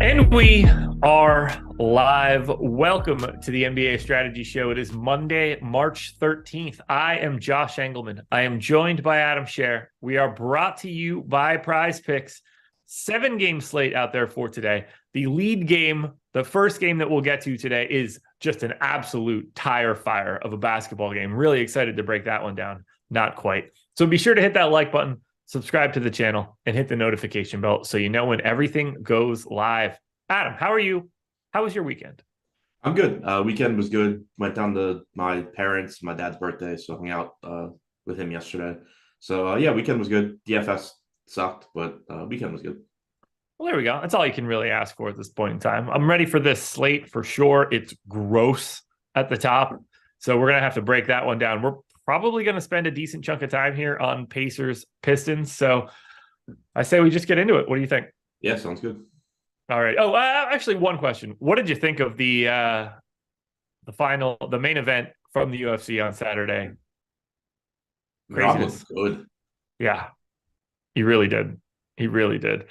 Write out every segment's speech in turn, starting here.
And we are live. Welcome to the NBA Strategy Show. It is Monday, March 13th. I am Josh Engleman. I am joined by Adam Scherer. We are brought to you by Prize Picks. 7-game slate out there for today. The lead game, the first game that we'll get to today, is just an absolute tire fire of a basketball game. Really excited to break that one down. Not quite. So be sure to hit that like button, subscribe to the channel, and hit the notification bell so you know when everything goes live. Adam, how are you? How was your weekend? I'm good. Weekend was good. Went down to my dad's birthday, so hung out with him yesterday. So yeah, weekend was good. DFS sucked, but weekend was good. Well, there we go. That's all you can really ask for at this point in time. I'm ready for this slate for sure. It's gross at the top, so we're going to have to break that one down. We're probably going to spend a decent chunk of time here on Pacers Pistons, so I say we just get into it. What do you think? Yeah, sounds good. All right. Oh, actually, one question. What did you think of the main event from the UFC on Saturday? Rob was good. Yeah, he really did. He really did.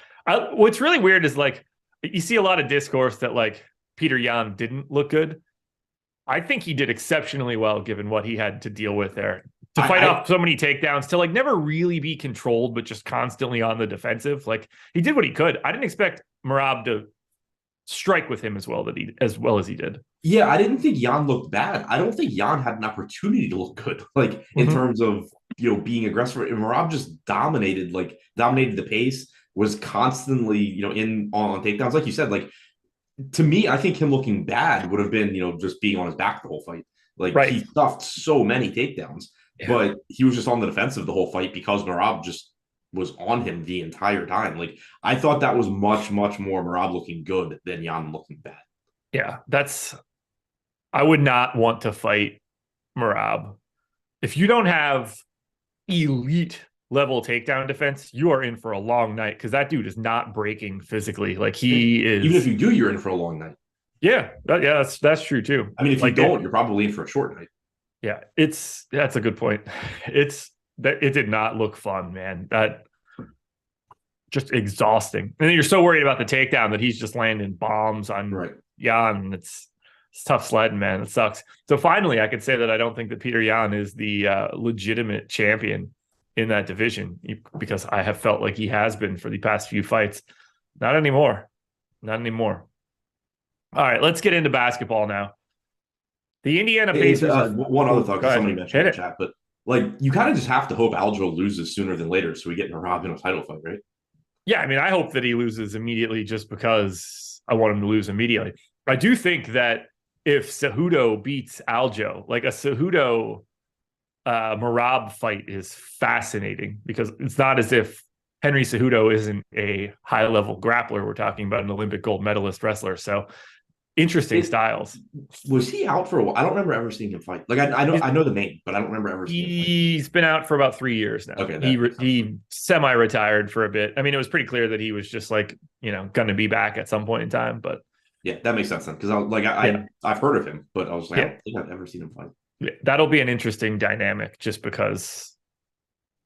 What's really weird is, like, you see a lot of discourse that, like, Peter Yan didn't look good. I think he did exceptionally well given what he had to deal with there. To fight off so many takedowns, to, like, never really be controlled, but just constantly on the defensive. Like, he did what he could. I didn't expect Merab to strike with him as well as he did. Yeah, I didn't think Jan looked bad. I don't think Jan had an opportunity to look good, like in terms of being aggressive. And Merab just dominated the pace, was constantly in on takedowns. Like you said, like, to me, I think him looking bad would have been just being on his back the whole fight. Like, right. He stuffed so many takedowns, but he was just on the defensive the whole fight because Merab just was on him the entire time. Like, I thought that was much, much more Merab looking good than Jan looking bad. Yeah, I would not want to fight Merab. If you don't have elite level takedown defense, you are in for a long night, because that dude is not breaking physically. Like, he is. Even if you do, you're in for a long night. Yeah, that's true too. I mean, if you don't, you're probably in for a short night. Yeah, that's a good point. It did not look fun, man. That just exhausting. And then you're so worried about the takedown that he's just landing bombs on Jan. It's tough sledding, man. It sucks. So finally, I could say that I don't think that Peter Yan is the legitimate champion in that division, because I have felt like he has been for the past few fights. Not anymore. Not anymore. All right, let's get into basketball now. The Indiana Pacers. One other thought, because somebody mentioned in the chat, but, like, you kind of just have to hope Aljo loses sooner than later so we get Merab in a title fight, right? Yeah, I mean, I hope that he loses immediately just because I want him to lose immediately. I do think that if Cejudo beats Aljo, like, a Cejudo Merab fight is fascinating, because it's not as if Henry Cejudo isn't a high-level grappler. We're talking about an Olympic gold medalist wrestler. So interesting styles. Was he out for a while? I don't remember ever seeing him fight. Like, I know the name, but I don't remember ever seeing him fight. He's been out for about 3 years now. Okay, he semi-retired for a bit. I mean, it was pretty clear that he was just, like, going to be back at some point in time. But yeah, that makes sense then, because I've heard of him, but I was like, I don't think I've ever seen him fight. Yeah, that'll be an interesting dynamic, just because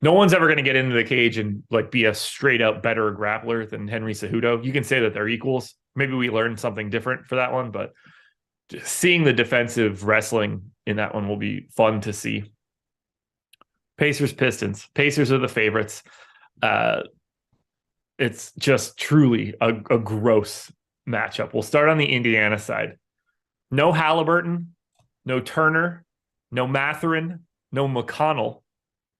no one's ever going to get into the cage and, like, be a straight up better grappler than Henry Cejudo. You can say that they're equals. Maybe we learned something different for that one, but just seeing the defensive wrestling in that one will be fun to see. Pacers Pistons. Pacers are the favorites. It's just truly a gross matchup. We'll start on the Indiana side. No Halliburton, no Turner, no Mathurin, no McConnell.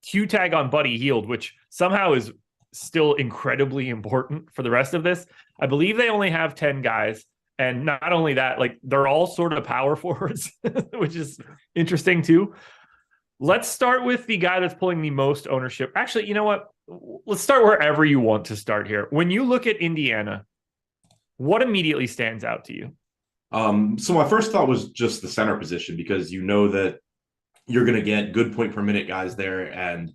Q tag on Buddy Hield, which somehow is still incredibly important for the rest of this. I believe they only have 10 guys. And not only that, like, they're all sort of power forwards, which is interesting too. Let's start with the guy that's pulling the most ownership. Actually, you know what? Let's start wherever you want to start here. When you look at Indiana, what immediately stands out to you? So my first thought was just the center position, because you know that you're going to get good point per minute guys there, and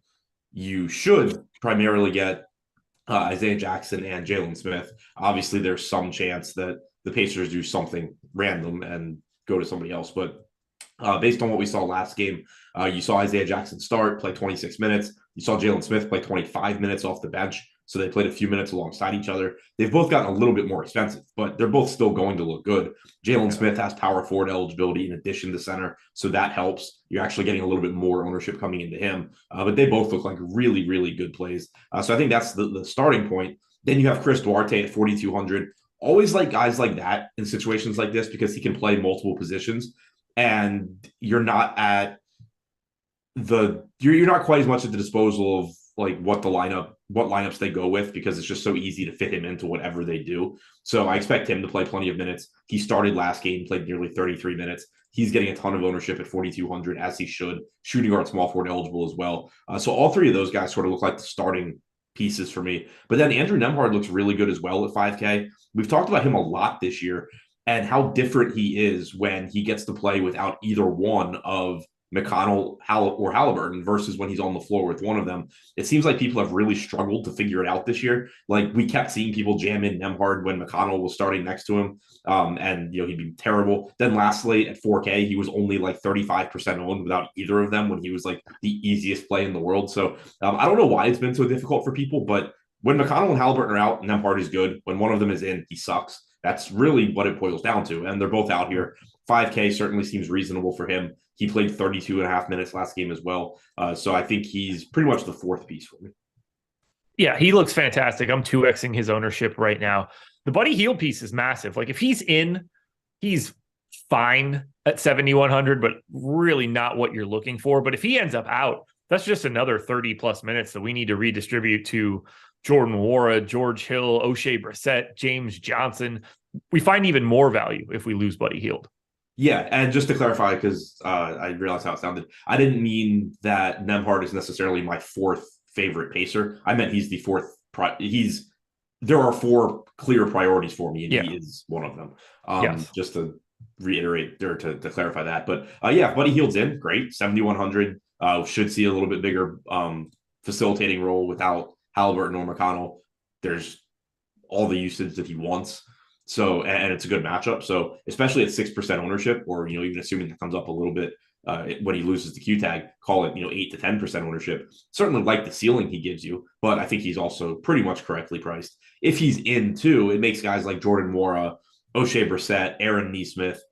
you should primarily get Isaiah Jackson and Jalen Smith. Obviously, there's some chance that the Pacers do something random and go to somebody else, but based on what we saw last game, you saw Isaiah Jackson start, play 26 minutes. You saw Jalen Smith play 25 minutes off the bench. So they played a few minutes alongside each other. They've both gotten a little bit more expensive, but they're both still going to look good. Jalen Smith has power forward eligibility in addition to center, so that helps. You're actually getting a little bit more ownership coming into him, but they both look like really, really good plays. So I think that's the starting point. Then you have Chris Duarte at 4,200. Always like guys like that in situations like this because he can play multiple positions, and you're not at you're not quite as much at the disposal of like what lineups they go with because it's just so easy to fit him into whatever they do. So I expect him to play plenty of minutes. He started last game, played nearly 33 minutes. He's getting a ton of ownership at 4,200 as he should. Shooting guard, small forward eligible as well. So all three of those guys sort of look like the starting pieces for me. But then Andrew Nembhard looks really good as well at 5K. We've talked about him a lot this year and how different he is when he gets to play without either one of McConnell or Halliburton versus when he's on the floor with one of them. It seems like people have really struggled to figure it out this year. Like we kept seeing people jam in Nembhard when McConnell was starting next to him. And he'd be terrible. Then last slate at 4K, he was only like 35% owned without either of them when he was like the easiest play in the world. So I don't know why it's been so difficult for people, but when McConnell and Halliburton are out, Nembhard is good. When one of them is in, he sucks. That's really what it boils down to. And they're both out here. 5K certainly seems reasonable for him. He played 32 and a half minutes last game as well. So I think he's pretty much the fourth piece for me. Yeah, he looks fantastic. I'm 2xing his ownership right now. The Buddy Hield piece is massive. Like if he's in, he's fine at 7,100, but really not what you're looking for. But if he ends up out, that's just another 30 plus minutes that we need to redistribute to Jordan Nwora, George Hill, O'Shea Brissett, James Johnson. We find even more value if we lose Buddy Hield. Yeah, and just to clarify, because I realized how it sounded, I didn't mean that Nembhard is necessarily my fourth favorite pacer. I meant he's the fourth. There are four clear priorities for me, and he is one of them. Yes. Just to reiterate or to clarify that. But yeah, Buddy Hield's in, great, 7,100. Should see a little bit bigger facilitating role without Halliburton or McConnell. There's all the usage that he wants. So, and it's a good matchup. So, especially at 6% ownership, or, even assuming it comes up a little bit when he loses the Q tag, call it, 8 to 10% ownership. Certainly like the ceiling he gives you, but I think he's also pretty much correctly priced. If he's in too, it makes guys like Jordan Nwora, O'Shea Brissett, Aaron Nesmith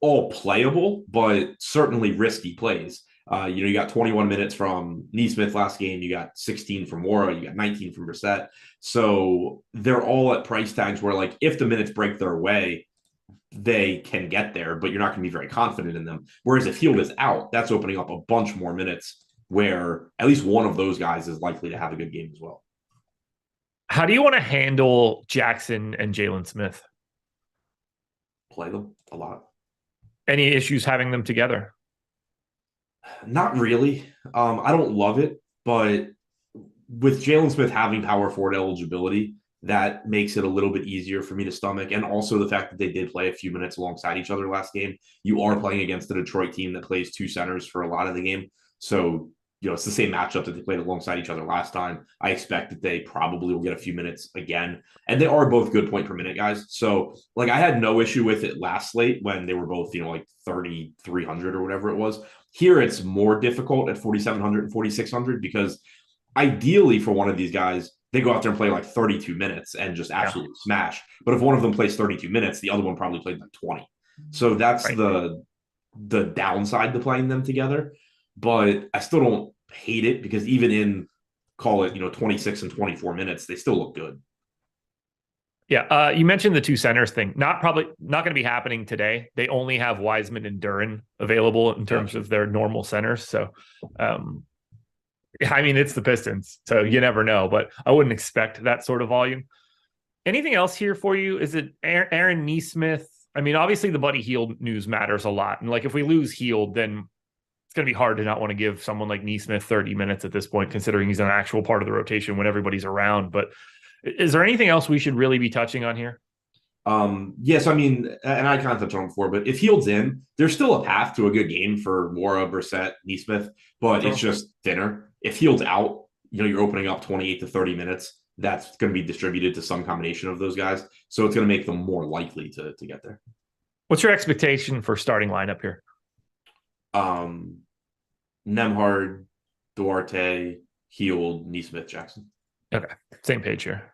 all playable, but certainly risky plays. You got 21 minutes from Nesmith last game. You got 16 from Nwora. You got 19 from Brissett. So they're all at price tags where, like, if the minutes break their way, they can get there, but you're not going to be very confident in them. Whereas if Hield is out, that's opening up a bunch more minutes where at least one of those guys is likely to have a good game as well. How do you want to handle Jackson and Jalen Smith? Play them a lot. Any issues having them together? Not really. I don't love it, but with Jalen Smith having power forward eligibility, that makes it a little bit easier for me to stomach. And also the fact that they did play a few minutes alongside each other last game. You are playing against the Detroit team that plays two centers for a lot of the game. So, it's the same matchup that they played alongside each other last time. I expect that they probably will get a few minutes again. And they are both good point per minute guys. So, like, I had no issue with it last slate when they were both, like 3,300 or whatever it was. Here, it's more difficult at 4,700 and 4,600 because ideally for one of these guys, they go out there and play like 32 minutes and just absolutely smash. But if one of them plays 32 minutes, the other one probably played like 20. So that's the downside to playing them together. But I still don't hate it because even in, call it, 26 and 24 minutes, they still look good. Yeah, you mentioned the two centers thing. Not going to be happening today. They only have Wiseman and Duren available in terms of their normal centers. So, it's the Pistons, so you never know. But I wouldn't expect that sort of volume. Anything else here for you? Is it Aaron Nesmith? Obviously the Buddy Hield news matters a lot, and like if we lose Hield, then it's going to be hard to not want to give someone like Nesmith 30 minutes at this point, considering he's an actual part of the rotation when everybody's around. But is there anything else we should really be touching on here? Yes, and I kind of touched on it before, but if Hield's in, there's still a path to a good game for Nwora, Brissett, Nesmith, but it's just thinner. If Hield's out, you're opening up 28 to 30 minutes. That's going to be distributed to some combination of those guys. So it's going to make them more likely to get there. What's your expectation for starting lineup here? Nembhard, Duarte, Hield, Nesmith, Jackson. Okay, same page here.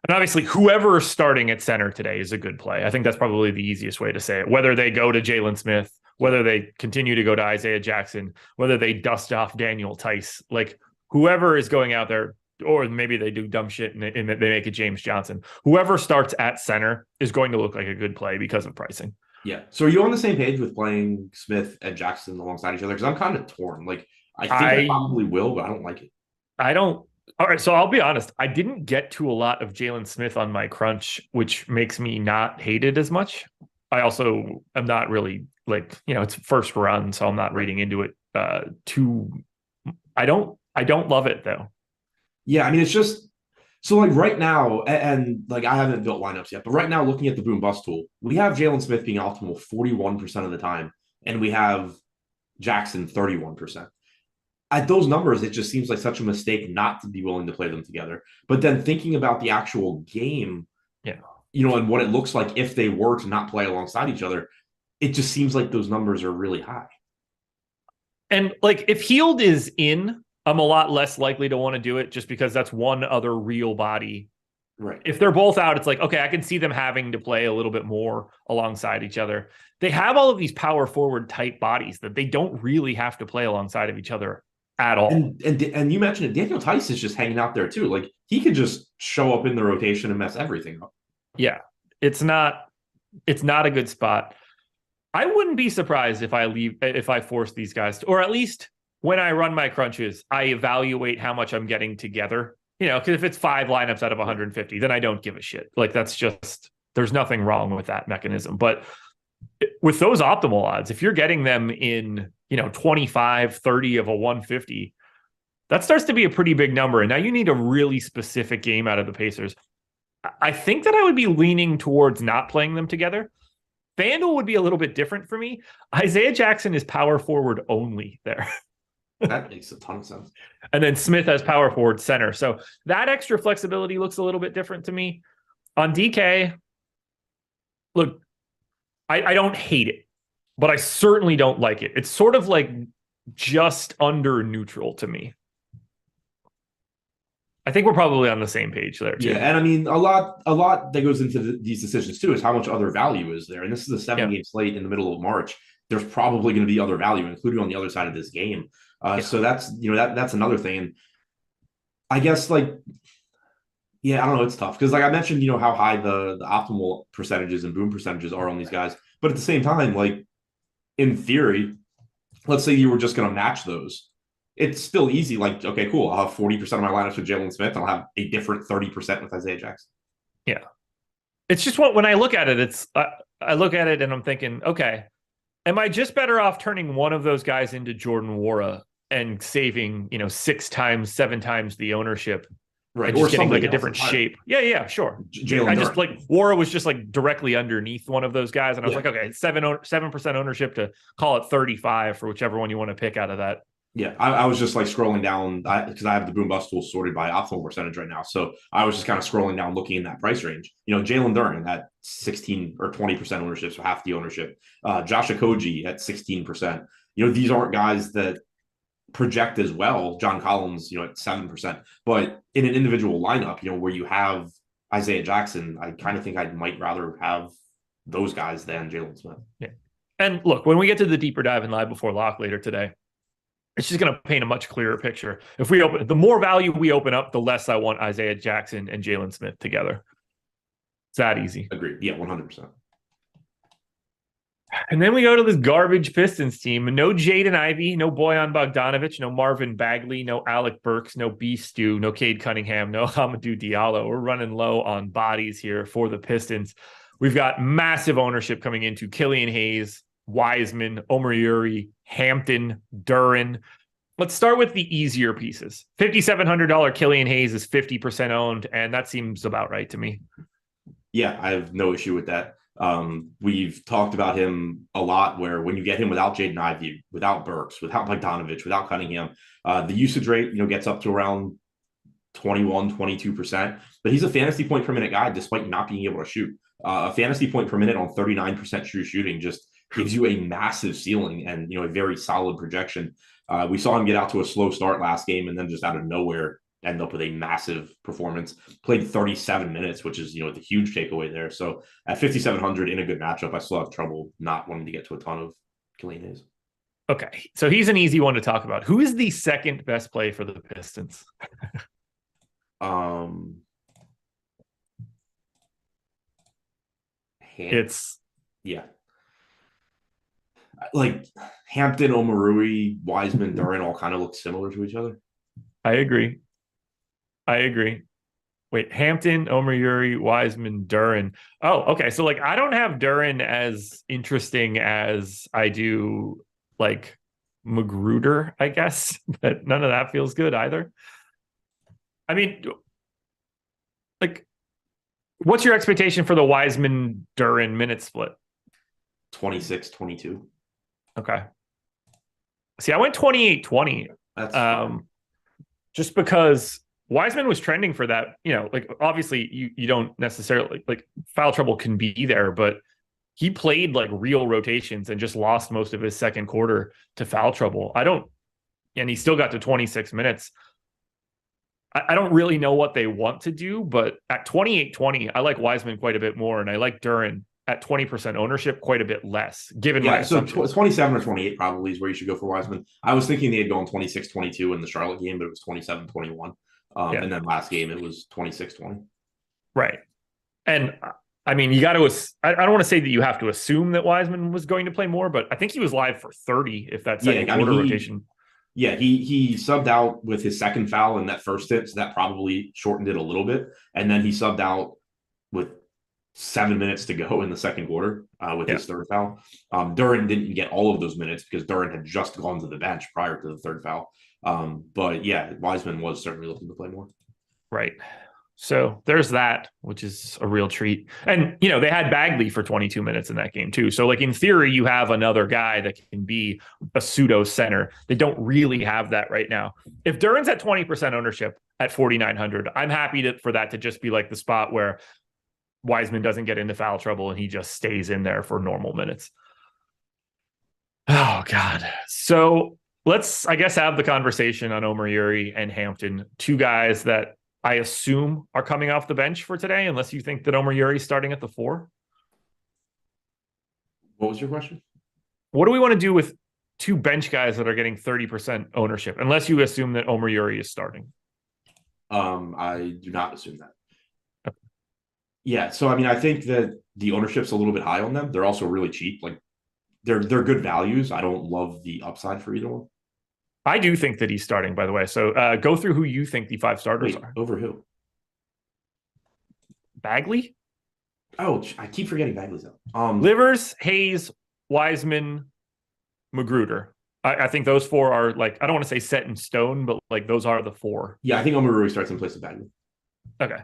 And obviously, whoever is starting at center today is a good play. I think that's probably the easiest way to say it. Whether they go to Jalen Smith, whether they continue to go to Isaiah Jackson, whether they dust off Daniel Tice, like whoever is going out there, or maybe they do dumb shit and they make it James Johnson. Whoever starts at center is going to look like a good play because of pricing. Yeah. So are you on the same page with playing Smith and Jackson alongside each other? Because I'm kind of torn. Like, I think I probably will, but I don't like it. I don't. All right, so I'll be honest. I didn't get to a lot of Jalen Smith on my crunch, which makes me not hate it as much. I also am not really like, it's first run, so I'm not reading into it too. I don't love it though. Yeah, I mean, it's just so like right now, and like I haven't built lineups yet, but right now, looking at the boom bust tool, we have Jalen Smith being optimal 41% of the time, and we have Jackson 31%. At those numbers, it just seems like such a mistake not to be willing to play them together. But then thinking about the actual game, and what it looks like if they were to not play alongside each other, it just seems like those numbers are really high. And like if Hield is in, I'm a lot less likely to want to do it just because that's one other real body. Right. If they're both out, it's like, okay, I can see them having to play a little bit more alongside each other. They have all of these power forward type bodies that they don't really have to play alongside of each other at all. And you mentioned it, Daniel Tice is just hanging out there too. Like he could just show up in the rotation and mess everything up. Yeah. It's not a good spot. I wouldn't be surprised if I force these guys to, or at least when I run my crunches, I evaluate how much I'm getting together. Because if it's 5 lineups out of 150, then I don't give a shit. Like that's just, there's nothing wrong with that mechanism. But with those optimal odds, if you're getting them in, 25, 30 of a 150, that starts to be a pretty big number. And now you need a really specific game out of the Pacers. I think that I would be leaning towards not playing them together. FanDuel would be a little bit different for me. Isaiah Jackson is power forward only there. That makes a ton of sense. And then Smith has power forward center. So that extra flexibility looks a little bit different to me. On DK, look, I don't hate it, but I certainly don't like it. It's sort of like just under neutral to me. I think we're probably on the same page there too. Yeah, and I mean a lot that goes into these decisions too is how much other value is there. And this is a 7-game slate in the middle of March. There's probably going to be other value, including on the other side of this game. So that's that's another thing. And I guess I don't know. It's tough because like I mentioned, how high the optimal percentages and boom percentages are on these guys. But at the same time, like in theory, let's say you were just going to match those. It's still easy. Like, okay, cool. I'll have 40% of my lineups with Jalen Smith. I'll have a different 30% with Isaiah Jackson. Yeah. It's just when I look at it, I look at it and I'm thinking, okay, am I just better off turning one of those guys into Jordan Nwora and saving, 6 times, 7 times the ownership? Right. And just getting like a different shape. Yeah, sure. I just like Nwora was just like directly underneath one of those guys. And I was like, okay, 7% ownership to call it 35 for whichever one you want to pick out of that. Yeah, I was just like scrolling down because I have the boom bust tool sorted by optimal percentage right now. So I was just kind of scrolling down, looking in that price range. Jalen Duren at 16 or 20% ownership, so half the ownership. Josh Okogie at 16%. These aren't guys that project as well. John Collins, at 7%. But in an individual lineup, where you have Isaiah Jackson, I kind of think I might rather have those guys than Jalen Smith. Yeah. And look, when we get to the deeper dive in Live Before Lock later today, it's just going to paint a much clearer picture. If we the more value we open up, the less I want Isaiah Jackson and Jalen Smith together. It's that easy. Agreed. Yeah, 100%. And then we go to this garbage Pistons team. No Jaden Ivey, no Bojan Bogdanovic, no Marvin Bagley, no Alec Burks, no B. Stu, no Cade Cunningham, no Hamidou Diallo. We're running low on bodies here for the Pistons. We've got massive ownership coming into Killian Hayes, Wiseman, Omer Uri, Hampton, Duren. Let's start with the easier pieces. $5,700 Killian Hayes is 50% owned, and that seems about right to me. Yeah, I have no issue with that. We've talked about him a lot where when you get him without Jaden Ivey, without Burks, without Bogdanovic, without Cunningham, the usage rate, gets up to around 21, 22%, but he's a fantasy point per minute guy despite not being able to shoot. A fantasy point per minute on 39% true shooting just gives you a massive ceiling and, a very solid projection. We saw him get out to a slow start last game and then just out of nowhere, end up with a massive performance. Played 37 minutes, which is, the huge takeaway there. So at 5,700 in a good matchup, I still have trouble not wanting to get to a ton of Killian Hayes. Okay, so he's an easy one to talk about. Who is the second best play for the Pistons? It's yeah, like Hampton, Omarui, Wiseman, Duren all kind of look similar to each other. I agree. Wait, Hampton, Omarui, Wiseman, Duren. Oh, okay. So I don't have Duren as interesting as I do like Magruder, I guess, but none of that feels good either. I mean, what's your expectation for the Wiseman Duren minute split? 26, 22. Okay. See, I went 28-20. That's just because Wiseman was trending for that, obviously you don't necessarily foul trouble can be there, but he played real rotations and just lost most of his second quarter to foul trouble. And he still got to 26 minutes. I don't really know what they want to do, but at 28-20, I like Wiseman quite a bit more, and I like Duren at 20% ownership quite a bit less, given my assumptions. 27 or 28 probably is where you should go for Wiseman. I was thinking they'd go on 26-22 in the Charlotte game, but it was 27-21. And then last game, it was 26-20. Right. And I mean, you got to, I don't want to say that you have to assume that Wiseman was going to play more, but I think he was live for 30 if that second quarter rotation. Yeah, he subbed out with his second foul in that first hit, so that probably shortened it a little bit. And then he subbed out with 7 minutes to go in the second quarter with his third foul. Duren didn't get all of those minutes because Duren had just gone to the bench prior to the third foul. But yeah, Wiseman was certainly looking to play more. Right. So there's that, which is a real treat. And, they had Bagley for 22 minutes in that game too. So in theory, you have another guy that can be a pseudo center. They don't really have that right now. If Duren's at 20% ownership at 4,900, I'm happy for that to just be the spot where Wiseman doesn't get into foul trouble and he just stays in there for normal minutes. Oh God. So let's, I guess, have the conversation on Omarui and Hampton, two guys that I assume are coming off the bench for today, unless you think that Omarui is starting at the 4. What was your question? What do we want to do with two bench guys that are getting 30% ownership, unless you assume that Omarui is starting? I do not assume that. Okay. Yeah, so I mean, I think that the ownership's a little bit high on them. They're also really cheap. They're good values. I don't love the upside for either one. I do think that he's starting, by the way. So go through who you think the 5 starters are. Over who? Bagley? Oh, I keep forgetting Bagley's out. Livers, Hayes, Wiseman, Magruder. I think those 4 are I don't want to say set in stone, but those are the 4. Yeah, I think Omarui starts in place of Bagley. Okay.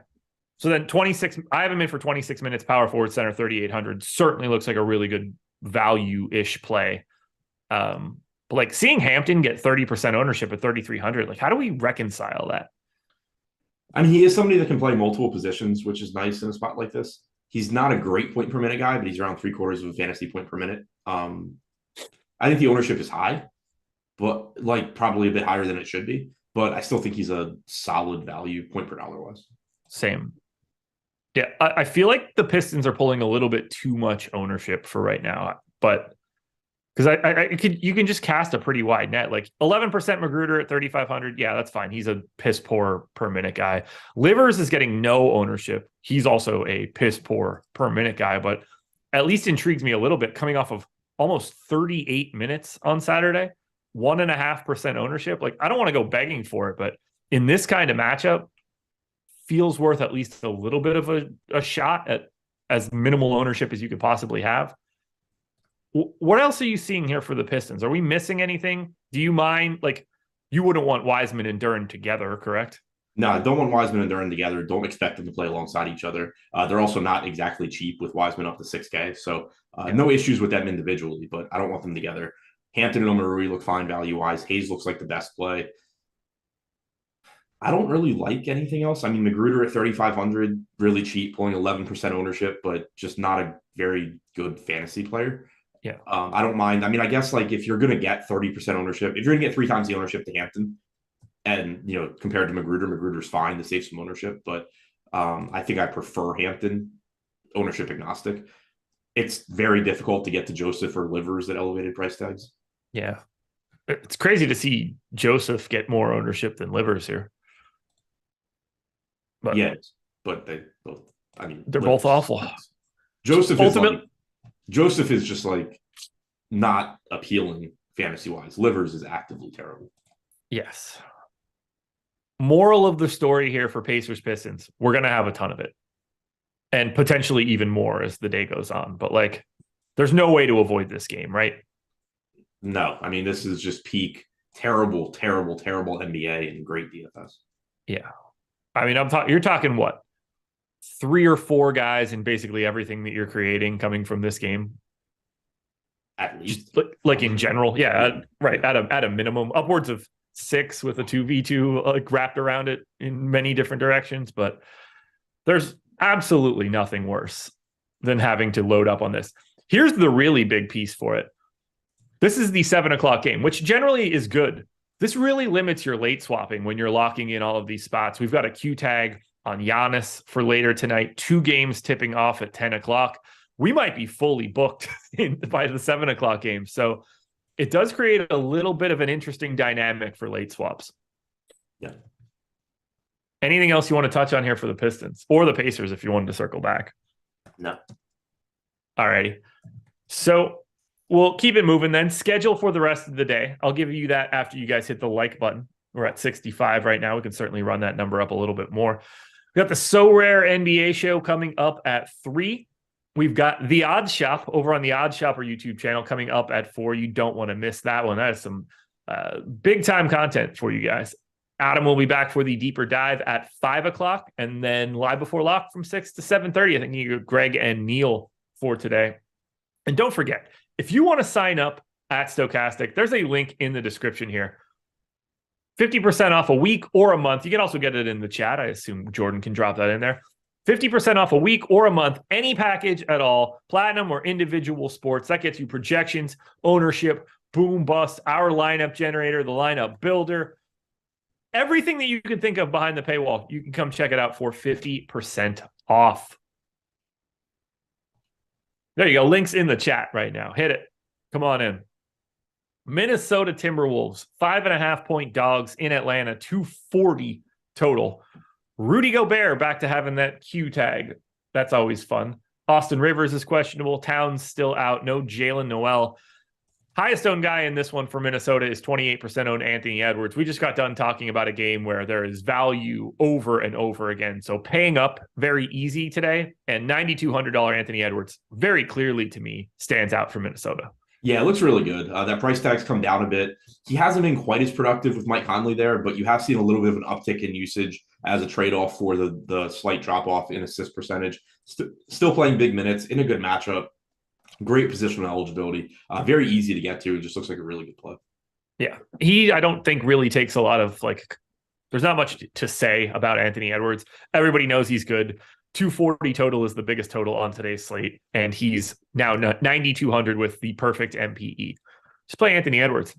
So then 26, I have him in for 26 minutes, power forward center, 3,800. Certainly looks like a really good value-ish play. But seeing Hampton get 30% ownership at 3,300, how do we reconcile that? I mean, he is somebody that can play multiple positions, which is nice in a spot like this. He's not a great point per minute guy, but he's around 3/4 of a fantasy point per minute. I think the ownership is high, but probably a bit higher than it should be. But I still think he's a solid value point per dollar wise. Same. Yeah, I feel like the Pistons are pulling a little bit too much ownership for right now, but because you can just cast a pretty wide net. 11% Magruder at 3,500. Yeah, that's fine. He's a piss poor per minute guy. Livers is getting no ownership. He's also a piss poor per minute guy, but at least intrigues me a little bit coming off of almost 38 minutes on Saturday, 1.5% ownership. I don't want to go begging for it, but in this kind of matchup, feels worth at least a little bit of a shot at as minimal ownership as you could possibly have. What else are you seeing here for the Pistons? Are we missing anything? Do you mind? You wouldn't want Wiseman and Duren together, correct? No, I don't want Wiseman and Duren together. Don't expect them to play alongside each other. They're also not exactly cheap with Wiseman up to 6K. So no issues with them individually, but I don't want them together. Hampton and Omarui look fine value-wise. Hayes looks like the best play. I don't really like anything else. I mean, Magruder at 3,500, really cheap, pulling 11% ownership, but just not a very good fantasy player. Yeah. I don't mind. I mean, I guess if you're going to get 30% ownership, if you're going to get 3 times the ownership to Hampton, And, compared to Magruder's fine to save some ownership, but I think I prefer Hampton, ownership agnostic. It's very difficult to get to Joseph or Livers at elevated price tags. Yeah. It's crazy to see Joseph get more ownership than Livers here. But yeah, but they're both awful. Joseph is just like not appealing fantasy wise. Livers is actively terrible. Yes. Moral of the story here for Pacers Pistons, we're going to have a ton of it. And potentially even more as the day goes on. But like, there's no way to avoid this game, right? No, I mean, this is just peak terrible, terrible, terrible NBA and great DFS. Yeah. I mean, you're talking what? 3 or 4 guys in basically everything that you're creating coming from this game. At least. Just like in general. Yeah, right. At a minimum, upwards of 6 with a 2v2 like wrapped around it in many different directions. But there's absolutely nothing worse than having to load up on this. Here's the really big piece for it. This is the 7:00 game, which generally is good. This really limits your late swapping when you're locking in all of these spots. We've got a Q tag on Giannis for later tonight, 2 games tipping off at 10 o'clock. We might be fully booked by the 7:00 game. So it does create a little bit of an interesting dynamic for late swaps. Yeah. Anything else you want to touch on here for the Pistons or the Pacers if you wanted to circle back? No. All righty. So we'll keep it moving then. Schedule for the rest of the day. I'll give you that after you guys hit the like button. We're at 65 right now. We can certainly run that number up a little bit more. We got the So Rare NBA show coming up at 3. We've got The Odd Shop over on the Odd Shopper YouTube channel coming up at 4. You don't want to miss that one. That is some big time content for you guys. Adam will be back for the deeper dive at 5 o'clock and then live before lock from 6 to 7:30. I think you got Greg and Neil for today. And don't forget, if you want to sign up at Stokastic, there's a link in the description here. 50% off a week or a month. You can also get it in the chat. I assume Jordan can drop that in there. 50% off a week or a month, any package at all, platinum or individual sports. That gets you projections, ownership, boom bust, our lineup generator, the lineup builder, everything that you can think of behind the paywall. You can come check it out for 50% off. There you go. Links in the chat right now. Hit it. Come on in. Minnesota Timberwolves, 5.5-point dogs in Atlanta, 240 total. Rudy Gobert back to having that Q tag. That's always fun. Austin Rivers is questionable. Towns still out. No Jalen Noel. Highest owned guy in this one for Minnesota is 28% owned Anthony Edwards. We just got done talking about a game where there is value over and over again. So paying up very easy today, and $9,200 Anthony Edwards very clearly to me stands out for Minnesota. Yeah, it looks really good. That price tag's come down a bit. He hasn't been quite as productive with Mike Conley there, but you have seen a little bit of an uptick in usage as a trade-off for the slight drop-off in assist percentage. Still playing big minutes in a good matchup. Great positional eligibility. Very easy to get to. It just looks like a really good play. Yeah. I don't think really takes a lot of there's not much to say about Anthony Edwards. Everybody knows he's good. 240 total is the biggest total on today's slate. And he's now 9,200 with the perfect MPE. Just play Anthony Edwards.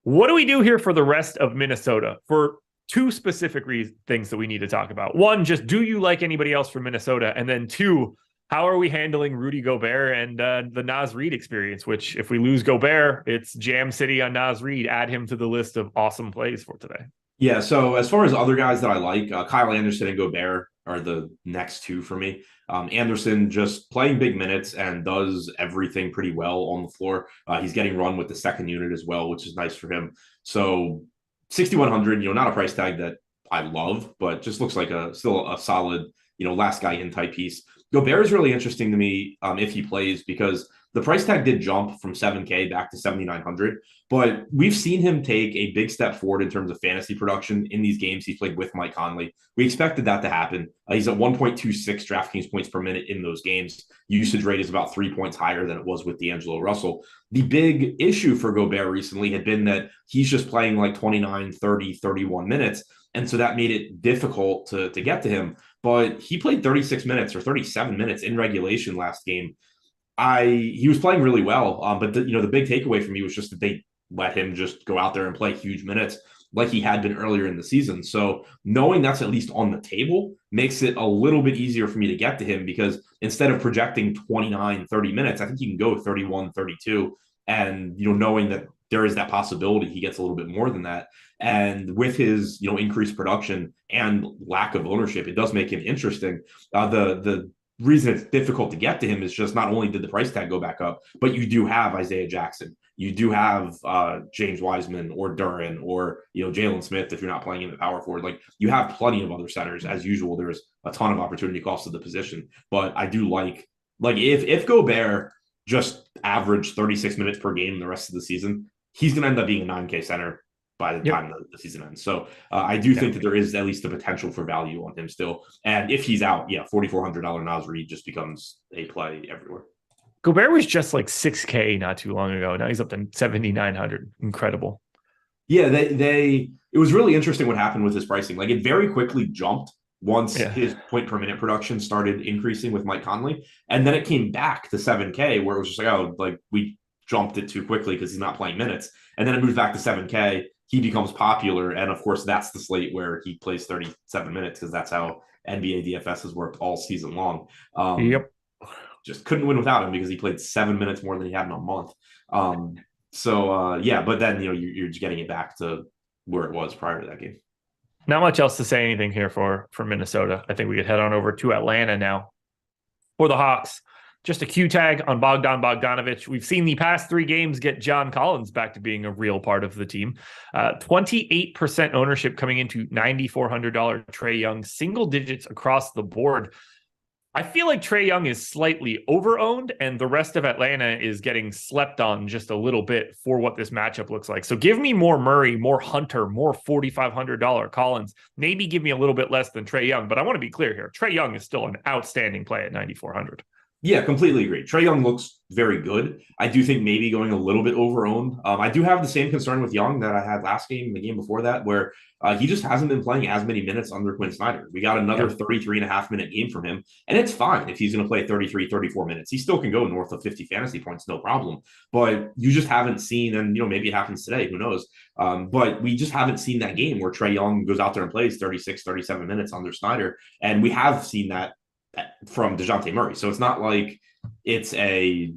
What do we do here for the rest of Minnesota? For 2 specific things that we need to talk about. 1, just do you like anybody else from Minnesota? And then 2, how are we handling Rudy Gobert and the Naz Reid experience, which if we lose Gobert, it's Jam City on Naz Reid. Add him to the list of awesome plays for today. Yeah, so as far as other guys that I like, Kyle Anderson and Gobert are the next 2 for me. Anderson just playing big minutes and does everything pretty well on the floor. He's getting run with the second unit as well, which is nice for him. So 6,100, not a price tag that I love, but just looks like still a solid, last guy in type piece. Gobert is really interesting to me if he plays because the price tag did jump from 7K back to 7,900, but we've seen him take a big step forward in terms of fantasy production in these games he's played with Mike Conley. We expected that to happen. He's at 1.26 DraftKings points per minute in those games. Usage rate is about 3 points higher than it was with D'Angelo Russell. The big issue for Gobert recently had been that he's just playing like 29, 30, 31 minutes. And so that made it difficult to get to him. But he played 36 minutes or 37 minutes in regulation last game. He was playing really well. But the big takeaway for me was just that they let him just go out there and play huge minutes. like he had been earlier in the season. So knowing that's at least on the table makes it a little bit easier for me to get to him, because instead of projecting 29, 30 minutes, I think you can go 31, 32. And, knowing that there is that possibility he gets a little bit more than that. And with his, increased production and lack of ownership, it does make him interesting. The reason it's difficult to get to him is just not only did the price tag go back up, but you do have Isaiah Jackson. You do have James Wiseman or Duran or, Jalen Smith if you're not playing in the power forward. Like, you have plenty of other centers. As usual, there's a ton of opportunity cost of the position. But I do like if Gobert just averaged 36 minutes per game the rest of the season, he's going to end up being a 9K center by the time the season ends. So I do think that there is at least the potential for value on him still. And if he's out, $4,400 Naz Reid just becomes a play everywhere. Gobert was just like 6K not too long ago. Now he's up to 7,900. Incredible. Yeah, it was really interesting what happened with his pricing. Like, it very quickly jumped once his point per minute production started increasing with Mike Conley. And then it came back to 7K, where it was just like, we jumped it too quickly because he's not playing minutes. And then it moves back to 7K. He becomes popular. And of course, that's the slate where he plays 37 minutes, because that's how NBA DFS has worked all season long. Just couldn't win without him because he played 7 minutes more than he had in a month. But then, you're just getting it back to where it was prior to that game. Not much else to say anything here for Minnesota. I think we could head on over to Atlanta now. For the Hawks, just a Q tag on Bogdan Bogdanovic. We've seen the past 3 games get John Collins back to being a real part of the team. 28% ownership coming into $9,400 Trae Young, single digits across the board. I feel like Trae Young is slightly over-owned, and the rest of Atlanta is getting slept on just a little bit for what this matchup looks like. So give me more Murray, more Hunter, more $4,500 Collins. Maybe give me a little bit less than Trae Young, but I want to be clear here. Trae Young is still an outstanding play at 9,400. Yeah, completely agree. Trae Young looks very good. I do think maybe going a little bit over-owned. I do have the same concern with Young that I had last game, the game before that, where he just hasn't been playing as many minutes under Quinn Snyder. We got another 33.5-minute game from him, and it's fine if he's going to play 33, 34 minutes. He still can go north of 50 fantasy points, no problem. But you just haven't seen, and maybe it happens today, who knows? But we just haven't seen that game where Trae Young goes out there and plays 36, 37 minutes under Snyder, and we have seen that from DeJounte Murray. So it's not like it's a,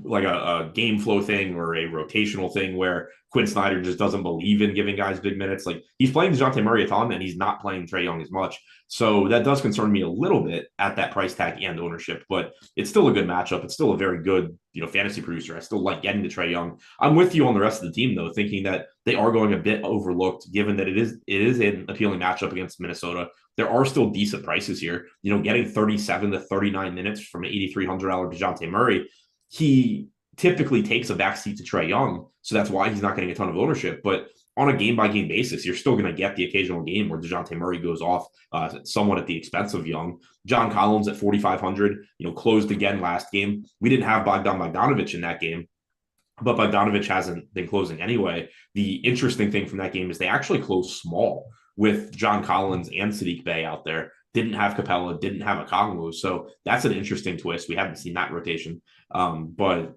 like a game flow thing or a rotational thing where Quinn Snyder just doesn't believe in giving guys big minutes. Like, he's playing DeJounte Murray a ton, and he's not playing Trae Young as much. So that does concern me a little bit at that price tag and ownership, but it's still a good matchup. It's still a very good, fantasy producer. I still like getting to Trae Young. I'm with you on the rest of the team, though, thinking that they are going a bit overlooked, given that it is an appealing matchup against Minnesota. There are still decent prices here. Getting 37 to 39 minutes from an $8,300 DeJounte Murray, he typically takes a backseat to Trae Young, so that's why he's not getting a ton of ownership. But on a game-by-game basis, you're still going to get the occasional game where DeJounte Murray goes off somewhat at the expense of Young. John Collins at 4,500, closed again last game. We didn't have Bogdan Bogdanovic in that game, but Bogdanovic hasn't been closing anyway. The interesting thing from that game is they actually closed small with John Collins and Sadiq Bey out there. Didn't have Capella, didn't have Okongwu. So that's an interesting twist. We haven't seen that rotation. But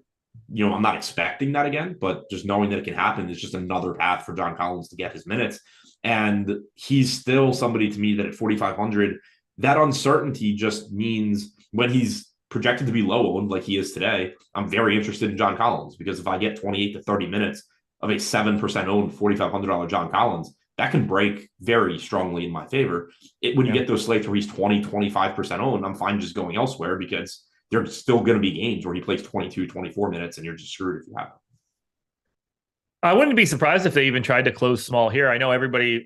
I'm not expecting that again, but just knowing that it can happen is just another path for John Collins to get his minutes. And he's still somebody to me that at 4,500, that uncertainty just means when he's projected to be low owned like he is today, I'm very interested in John Collins, because if I get 28 to 30 minutes of a 7% owned $4,500 John Collins, that can break very strongly in my favor. When you get those slates where he's 20, 25% owned, I'm fine just going elsewhere, because there's still going to be games where he plays 22, 24 minutes, and you're just screwed if you have him. I wouldn't be surprised if they even tried to close small here. I know everybody,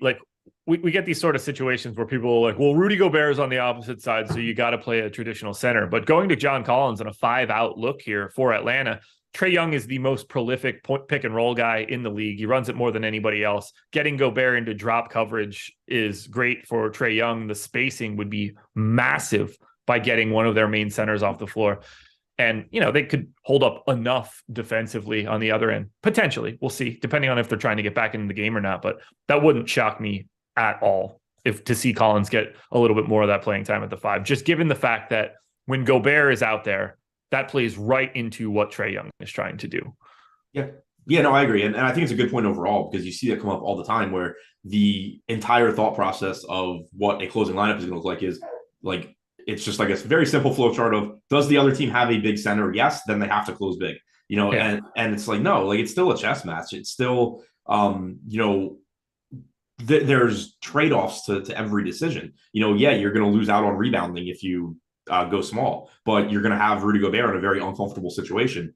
we get these sort of situations where people are like, well, Rudy Gobert is on the opposite side, so you got to play a traditional center. But going to John Collins on a 5-out look here for Atlanta, Trae Young is the most prolific pick and roll guy in the league. He runs it more than anybody else. Getting Gobert into drop coverage is great for Trae Young. The spacing would be massive by getting one of their main centers off the floor. And, they could hold up enough defensively on the other end. Potentially. We'll see, depending on if they're trying to get back into the game or not. But that wouldn't shock me at all to see Collins get a little bit more of that playing time at the 5, just given the fact that when Gobert is out there, that plays right into what Trae Young is trying to do. Yeah. Yeah, no, I agree. And I think it's a good point overall because you see that come up all the time where the entire thought process of what a closing lineup is going to look like is like, it's just like a very simple flow chart of does the other team have a big center? Yes, then they have to close big, Yeah. and it's like, no, like it's still a chess match. It's still, there's trade-offs to every decision. Yeah, you're going to lose out on rebounding if you go small, but you're going to have Rudy Gobert in a very uncomfortable situation.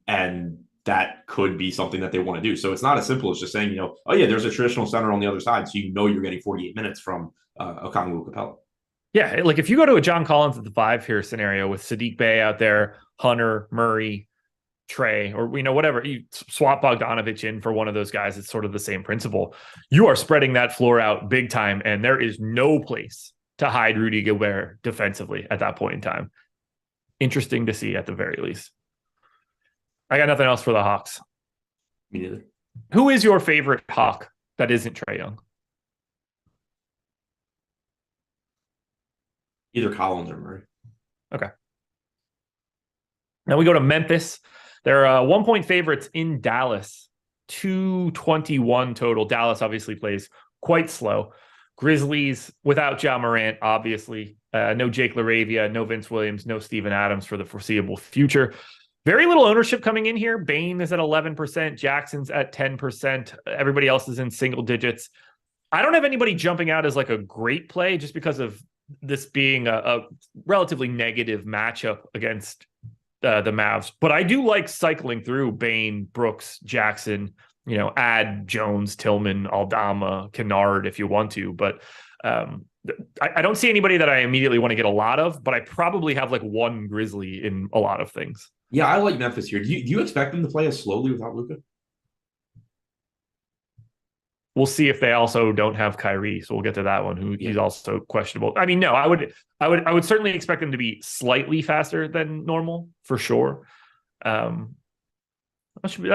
And that could be something that they want to do. So it's not as simple as just saying, oh yeah, there's a traditional center on the other side, so you're getting 48 minutes from Okongwu Capella. Yeah, like if you go to a John Collins at the 5 here scenario with Sadiq Bey out there, Hunter, Murray, Trey, or whatever, you swap Bogdanovich in for one of those guys. It's sort of the same principle. You are spreading that floor out big time, and there is no place to hide Rudy Gobert defensively at that point in time. Interesting to see at the very least. I got nothing else for the Hawks. Me neither. Who is your favorite Hawk that isn't Trae Young? Either Collins or Murray. Okay. Now we go to Memphis. They're 1-point favorites in Dallas. 221 total. Dallas obviously plays quite slow. Grizzlies without Ja Morant, obviously. No Jake LaRavia, no Vince Williams, no Steven Adams for the foreseeable future. Very little ownership coming in here. Bane is at 11%. Jackson's at 10%. Everybody else is in single digits. I don't have anybody jumping out as like a great play just because of this being a relatively negative matchup against the Mavs. But I do like cycling through Bane, Brooks, Jackson, add Jones, Tillman, Aldama, Kennard if you want to. But I don't see anybody that I immediately want to get a lot of, but I probably have like one Grizzly in a lot of things. Yeah, I like Memphis here. Do you expect them to play as slowly without Luka? We'll see if they also don't have Kyrie. So we'll get to that one. He's also questionable. I mean, no, I would certainly expect them to be slightly faster than normal for sure. That'll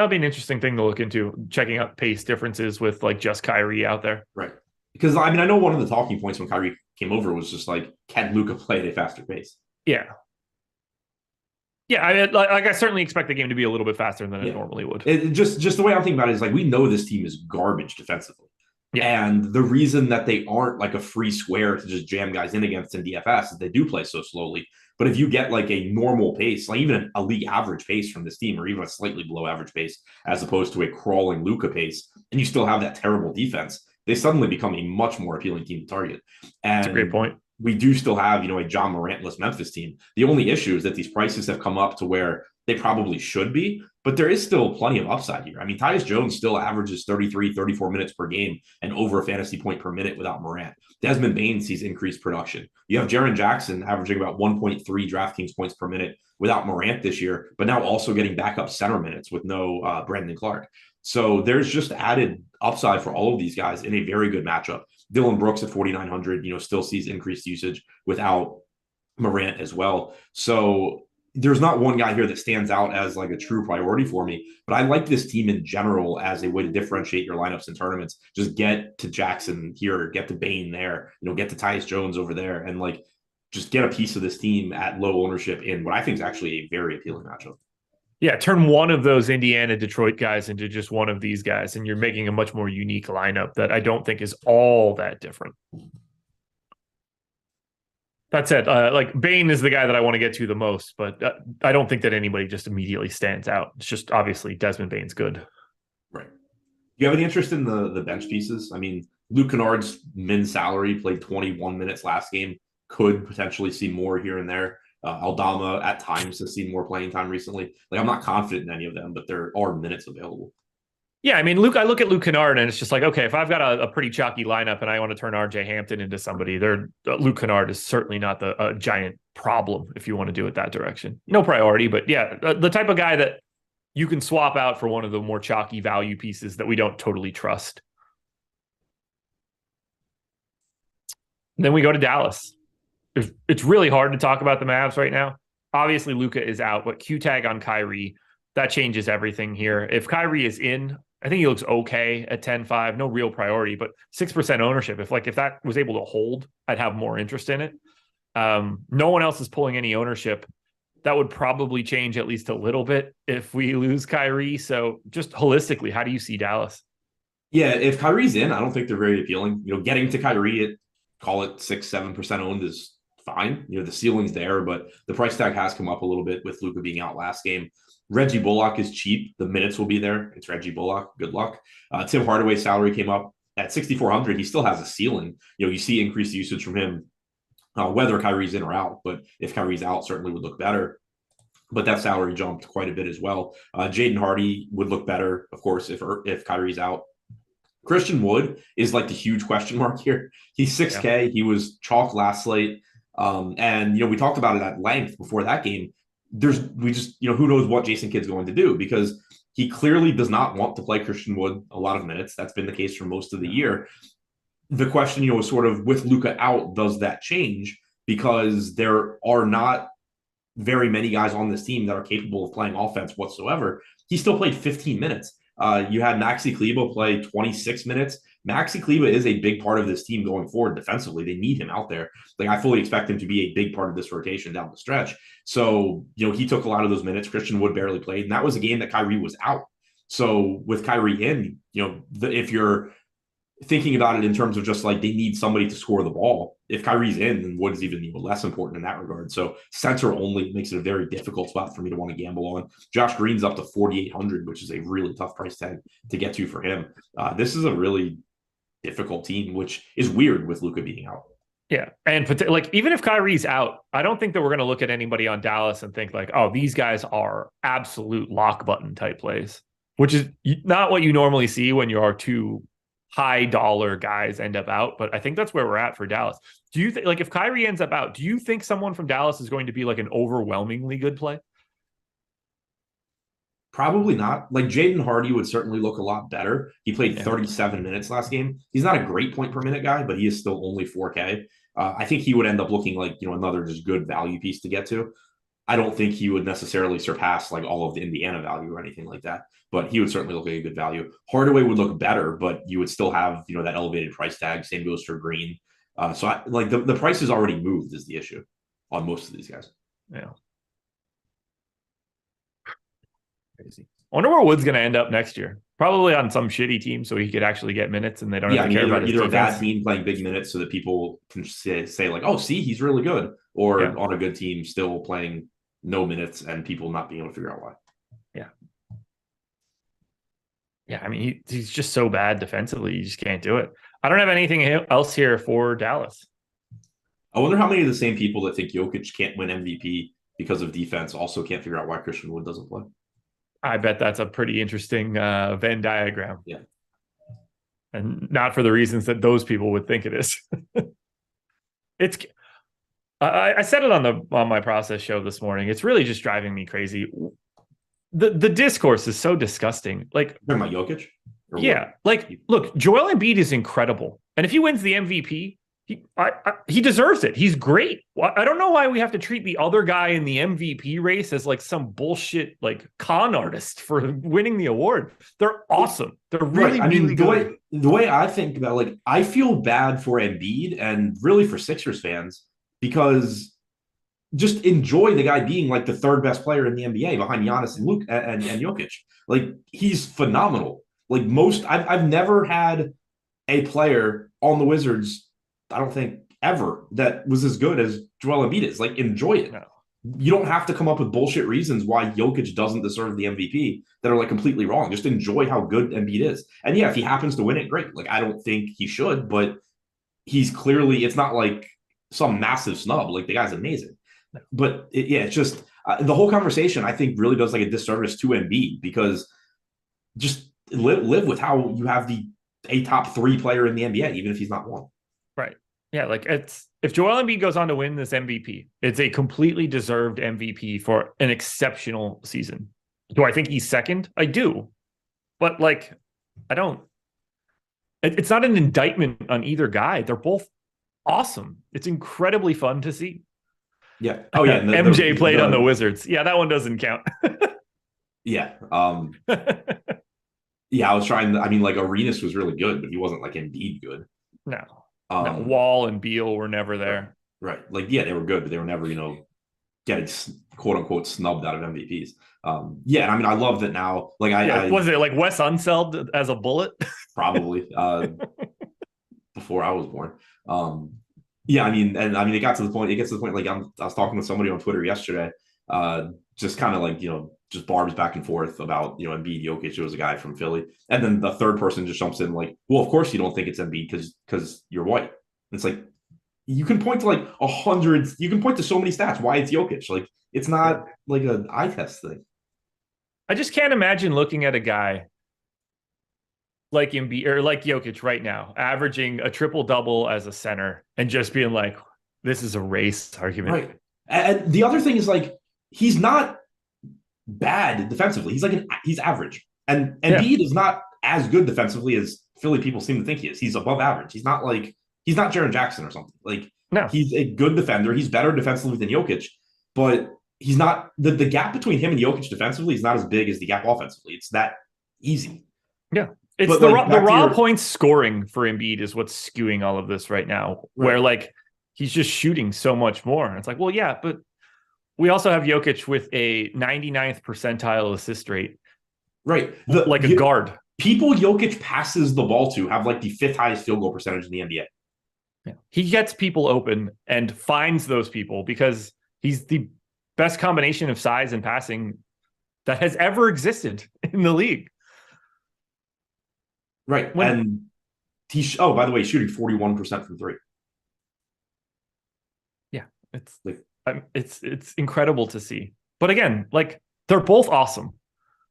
be an interesting thing to look into, checking out pace differences with like just Kyrie out there. Right. Because I know one of the talking points when Kyrie came over was just like, can Luka play at a faster pace? Yeah. Yeah, I certainly expect the game to be a little bit faster than it normally would. Just the way I'm thinking about it is like, we know this team is garbage defensively. Yeah. And the reason that they aren't like a free square to just jam guys in against in DFS is they do play so slowly. But if you get like a normal pace, like even a league average pace from this team, or even a slightly below average pace, as opposed to a crawling Luka pace, and you still have that terrible defense, they suddenly become a much more appealing team to target. And that's a great point. We do still have, a John Morantless Memphis team. The only issue is that these prices have come up to where they probably should be, but there is still plenty of upside here. I mean, Tyus Jones still averages 33, 34 minutes per game and over a fantasy point per minute without Morant. Desmond Bane sees increased production. You have Jaren Jackson averaging about 1.3 DraftKings points per minute without Morant this year, but now also getting backup center minutes with no Brandon Clark. So there's just added upside for all of these guys in a very good matchup. Dylan Brooks at 4,900, still sees increased usage without Morant as well. So there's not one guy here that stands out as like a true priority for me, but I like this team in general as a way to differentiate your lineups in tournaments. Just get to Jackson here, get to Bane there, get to Tyus Jones over there, and like just get a piece of this team at low ownership in what I think is actually a very appealing matchup. Yeah, turn one of those Indiana, Detroit guys into just one of these guys, and you're making a much more unique lineup that I don't think is all that different. That said, like Bane is the guy that I want to get to the most, but I don't think that anybody just immediately stands out. It's just obviously Desmond Bane's good. Right. Do you have any interest in the bench pieces? I mean, Luke Kennard's min salary, played 21 minutes last game, could potentially see more here and there. Aldama at times has seen more playing time recently. Like, I'm not confident in any of them, but there are minutes available. Yeah, I mean, I look at Luke Kennard and it's just like, okay, if I've got a pretty chalky lineup and I want to turn RJ Hampton into somebody, Luke Kennard is certainly not a giant problem if you want to do it that direction. No priority, but yeah, the type of guy that you can swap out for one of the more chalky value pieces that we don't totally trust. And then we go to Dallas. It's really hard to talk about the Mavs right now. Obviously, Luka is out, but Q-tag on Kyrie, that changes everything here. If Kyrie is in, I think he looks okay at 10-5, no real priority, but 6% ownership. If that was able to hold, I'd have more interest in it. No one else is pulling any ownership. that would probably change at least a little bit if we lose Kyrie. So just holistically, how do you see Dallas? Yeah, if Kyrie's in, I don't think they're very appealing. Getting to Kyrie at call it 6-7% owned is fine. The ceiling's there, but the price tag has come up a little bit with Luka being out last game. Reggie Bullock is cheap. The minutes will be there. It's Reggie Bullock. Good luck. Tim Hardaway's salary came up at 6,400. He still has a ceiling. You see increased usage from him, whether Kyrie's in or out. But if Kyrie's out, certainly would look better. But that salary jumped quite a bit as well. Jaden Hardy would look better, of course, if Kyrie's out. Christian Wood is like the huge question mark here. He's 6K. Yeah. He was chalk last slate. And we talked about it at length before that game. Who knows what Jason Kidd's going to do, because he clearly does not want to play Christian Wood a lot of minutes. That's been the case for most of the year. The question, is sort of with Luka out, does that change? Because there are not very many guys on this team that are capable of playing offense whatsoever. He still played 15 minutes. You had Maxi Kleber play 26 minutes. Maxi Kleber is a big part of this team going forward defensively. They need him out there. I fully expect him to be a big part of this rotation down the stretch. So, he took a lot of those minutes. Christian Wood barely played, and that was a game that Kyrie was out. So with Kyrie in, if you're thinking about it in terms of just they need somebody to score the ball, if Kyrie's in, then Wood is even less important in that regard. So center only makes it a very difficult spot for me to want to gamble on. Josh Green's up to 4,800, which is a really tough price tag to get to for him. This is a really difficult team, which is weird with Luka being out. Yeah. And even if Kyrie's out, I don't think that we're going to look at anybody on Dallas and think these guys are absolute lock button type plays, which is not what you normally see when you are two high dollar guys end up out. But I think that's where we're at for Dallas. Do you think, if Kyrie ends up out, do you think someone from Dallas is going to be an overwhelmingly good play? Probably not. Jaden Hardy would certainly look a lot better. He played 37 minutes last game. He's not a great point per minute guy, but he is still only 4K. I think he would end up looking like, another just good value piece to get to. I don't think he would necessarily surpass all of the Indiana value or anything like that, but he would certainly look like a good value. Hardaway would look better, but you would still have, that elevated price tag. Same goes for Green. So the price is already moved is the issue on most of these guys. Yeah. Crazy. I wonder where Wood's going to end up next year. Probably on some shitty team, so he could actually get minutes, and they don't have to care about his either a bad team playing big minutes, so that people can say oh, see, he's really good, or on a good team still playing no minutes and people not being able to figure out why. Yeah. Yeah, I mean, he's just so bad defensively. You just can't do it. I don't have anything else here for Dallas. I wonder how many of the same people that think Jokic can't win MVP because of defense also can't figure out why Christian Wood doesn't play. I bet that's a pretty interesting Venn diagram. Yeah. And not for the reasons that those people would think it is. I said it on my process show this morning. It's really just driving me crazy. The discourse is so disgusting. Talking about Jokic? Yeah. Look, Joel Embiid is incredible. And if he wins the MVP, he deserves it. He's great. I don't know why we have to treat the other guy in the MVP race as some bullshit con artist for winning the award. They're awesome. They're really, really good. The way I think about I feel bad for Embiid and really for Sixers fans, because just enjoy the guy being the third best player in the NBA behind Giannis and Luke and Jokic. He's phenomenal. I've never had a player on the Wizards, I don't think ever, that was as good as Joel Embiid is. Enjoy it. No. You don't have to come up with bullshit reasons why Jokic doesn't deserve the MVP that are completely wrong. Just enjoy how good Embiid is. And yeah, if he happens to win it, great. I don't think he should, but he's clearly, it's not some massive snub. The guy's amazing. No. But it's just the whole conversation, I think, really does a disservice to Embiid, because just live with how you have a top 3 player in the NBA, even if he's not one. Right. Yeah. If Joel Embiid goes on to win this MVP, it's a completely deserved MVP for an exceptional season. Do I think he's second? I do. But I don't. It's not an indictment on either guy. They're both awesome. It's incredibly fun to see. Yeah. Oh yeah. MJ played on the Wizards. Yeah, that one doesn't count. Yeah. Yeah, I was trying. Arenas was really good, but he wasn't Embiid good. No. Wall and Beal were never there. Right. Yeah, they were good, but they were never, getting quote unquote snubbed out of MVPs. Yeah, and I mean, I love that now. Like, I was it like Wes Unseld as a bullet? probably before I was born. Yeah, I mean, and I mean, it gets to the point. Like, I was talking with somebody on Twitter yesterday, just kind of like, just barbs back and forth about, Embiid, Jokic. It was a guy from Philly, and then the third person just jumps in like, well, of course you don't think it's Embiid because you're white. It's like, you can point to like 100. You can point to so many stats why it's Jokic. Like, it's not like an eye test thing. I just can't imagine looking at a guy like Embiid or like Jokic right now, averaging a triple double as a center, and just being like, "This is a race argument." Right. And the other thing is, like, he's not bad defensively. He's average, and Embiid is not as good defensively as Philly people seem to think he is. He's above average. He's not Jaren Jackson or something. Like, no, he's a good defender. He's better defensively than Jokic, but he's not the gap between him and Jokic defensively is not as big as the gap offensively. It's that easy. Yeah. It's but the raw points scoring for Embiid is what's skewing all of this right now, where like he's just shooting so much more. And it's like, well, yeah, but we also have Jokic with a 99th percentile assist rate. Right. Like a guard. People Jokic passes the ball to have like the 5th highest field goal percentage in the NBA. Yeah. He gets people open and finds those people because he's the best combination of size and passing that has ever existed in the league. Right. And by the way, shooting 41% from 3. Yeah. It's like, it's incredible to see. But again, like, they're both awesome.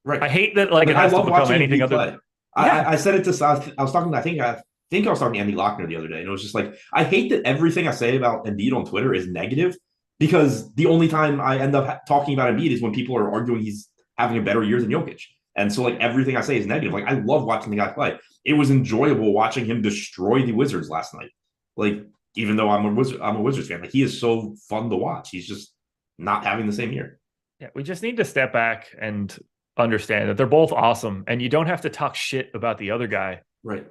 Right. I hate that, like, it has to become anything other than. I said it to, I was talking, I think I was talking to Andy Lochner the other day, and it was just like, I hate that everything I say about Embiid on Twitter is negative, because the only time I end up talking about Embiid is when people are arguing he's having a better year than Jokic. And so, like, everything I say is negative. Like, I love watching the guy play. It was enjoyable watching him destroy the Wizards last night. Like, even though I'm a Wizards fan, like, he is so fun to watch. He's just not having the same year. Yeah, we just need to step back and understand that they're both awesome, and you don't have to talk shit about the other guy, right?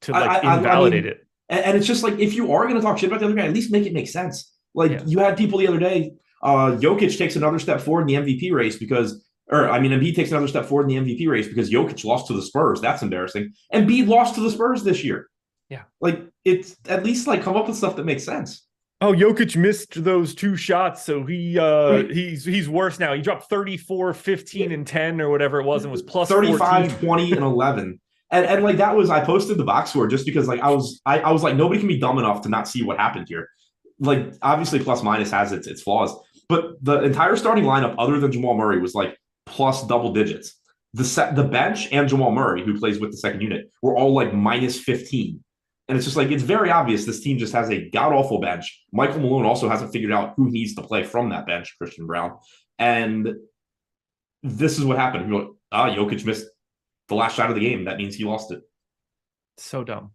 To like invalidate it. And it's just like, if you are going to talk shit about the other guy, at least make it make sense. Like, you had people the other day. Jokic takes another step forward in the MVP race because. Embiid takes another step forward in the MVP race because Jokic lost to the Spurs. That's embarrassing. Embiid lost to the Spurs this year. Yeah. Like, it's at least, like, come up with stuff that makes sense. Oh, Jokic missed those 2 shots, so he's worse now. He dropped 34, 15, and 10 or whatever it was, and was plus 35, 14. 20, and 11. And like, that was, I posted the box score just because, like, I was like, nobody can be dumb enough to not see what happened here. Like, obviously plus minus has its flaws, but the entire starting lineup other than Jamal Murray was like plus double digits. The bench and Jamal Murray, who plays with the second unit, were all like minus 15. And it's just like, it's very obvious this team just has a god-awful bench. Michael Malone also hasn't figured out who needs to play from that bench, Christian Brown. And this is what happened. You're like, Jokic missed the last shot of the game. That means he lost it. So dumb.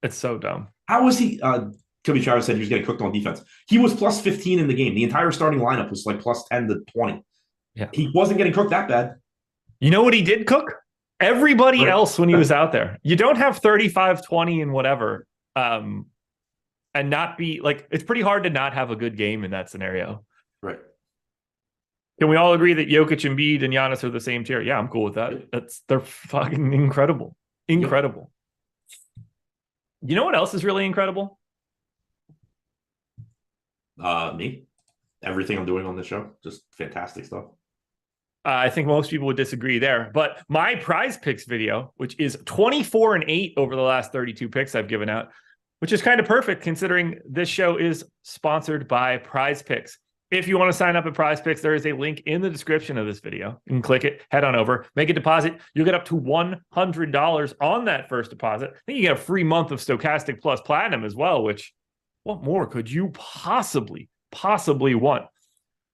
It's so dumb. How was he? Kobe Chavez said he was getting cooked on defense. He was plus 15 in the game. The entire starting lineup was like plus 10 to 20. Yeah. He wasn't getting cooked that bad. You know what he did cook? Everybody else when he was out there. You don't have 35, 20, and whatever, and not be like, it's pretty hard to not have a good game in that scenario. Right. Can we all agree that Jokic, Embiid, and Giannis are the same tier? Yeah, I'm cool with that. They're fucking incredible. Incredible. Yep. You know what else is really incredible? Me. Everything I'm doing on this show, just fantastic stuff. I think most people would disagree there, but my prize picks video, which is 24-8 over the last 32 picks I've given out, which is kind of perfect considering this show is sponsored by Prize Picks. If you want to sign up at Prize Picks, there is a link in the description of this video. You can click it, head on over, make a deposit. You'll get up to $100 on that first deposit. I think you get a free month of Stokastic Plus Platinum as well, which, what more could you possibly want?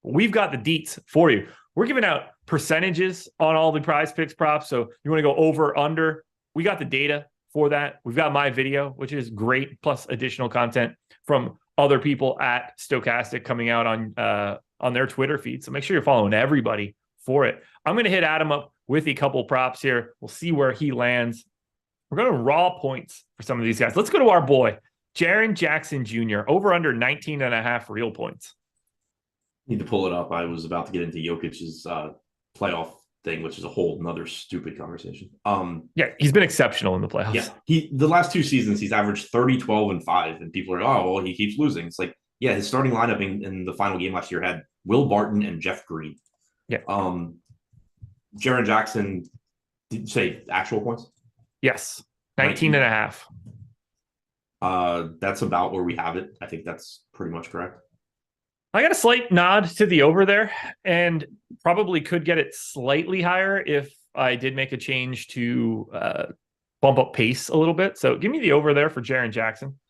We've got the deets for you. We're giving out percentages on all the Prize Picks props. So you want to go over, under, we got the data for that. We've got my video, which is great, plus additional content from other people at Stokastic coming out on their Twitter feed. So make sure you're following everybody for it. I'm going to hit Adam up with a couple props here. We'll see where he lands. We're going to raw points for some of these guys. Let's go to our boy, Jaren Jackson Jr., over under 19.5 real points. Need to pull it up. I was about to get into Jokic's playoff thing, which is a whole another stupid conversation. Yeah, he's been exceptional in the playoffs. Yeah, the last 2 seasons he's averaged 30, 12, and 5, and people are, oh well, he keeps losing. It's like, yeah, his starting lineup in the final game last year had Will Barton and Jeff Green. Yeah. Jaren Jackson, did you say actual points? Yes. 19 and a half. That's about where we have it. I think that's pretty much correct. I got a slight nod to the over there and probably could get it slightly higher if I did make a change to bump up pace a little bit. So give me the over there for Jaren Jackson.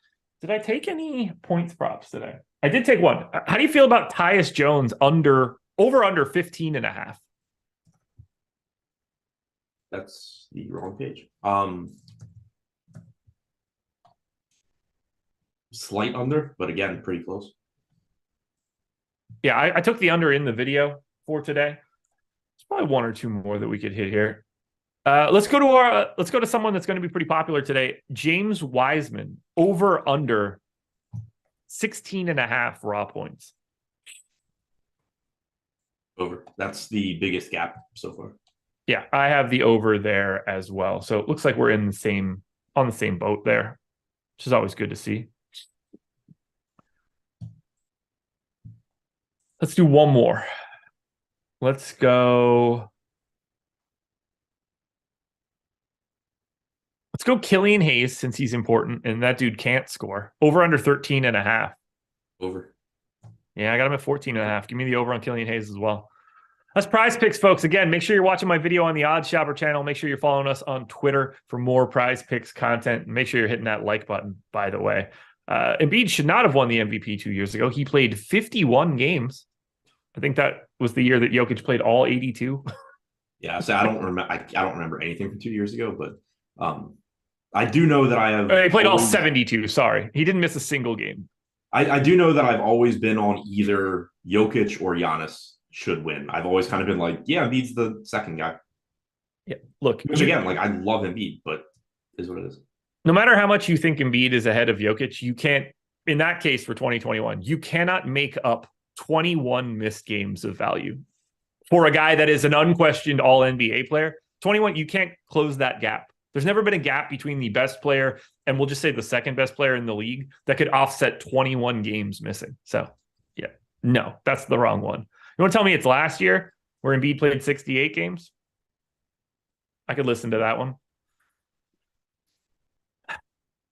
Did I take any points props today? I did take one. How do you feel about Tyus Jones over under 15 and a half? That's the wrong page. Slight under, but again, pretty close. Yeah, I took the under in the video for today. There's probably one or two more that we could hit here. Let's go to someone that's going to be pretty popular today. James Wiseman, over under 16 and a half raw points. Over. That's the biggest gap so far. Yeah, I have the over there as well. So it looks like we're on the same boat there, which is always good to see. Let's do one more. Let's go Killian Hayes since he's important and that dude can't score. Over under 13 and a half. Over. Yeah, I got him at 14 and a half. Give me the over on Killian Hayes as well. That's Prize Picks, folks. Again, make sure you're watching my video on the Odds Shopper channel. Make sure you're following us on Twitter for more Prize Picks content. And make sure you're hitting that like button, by the way. Embiid should not have won the MVP 2 years ago. He played 51 games. I think that was the year that Jokic played all 82. Yeah, so I don't remember anything from 2 years ago, but I do know that I have. He played all 72. Sorry, he didn't miss a single game. I do know that I've always been on either Jokic or Giannis should win. I've always kind of been like, yeah, Embiid's the second guy. Yeah, look. Which again, like I love Embiid, but is what it is. No matter how much you think Embiid is ahead of Jokic, you can't. In that case, for 2021, you cannot make up 21 missed games of value for a guy that is an unquestioned all NBA player. 21, you can't close that gap. There's never been a gap between the best player and we'll just say the second best player in the league that could offset 21 games missing. So yeah, no, that's the wrong one. You want to tell me it's last year where Embiid played 68 games? I could listen to that one.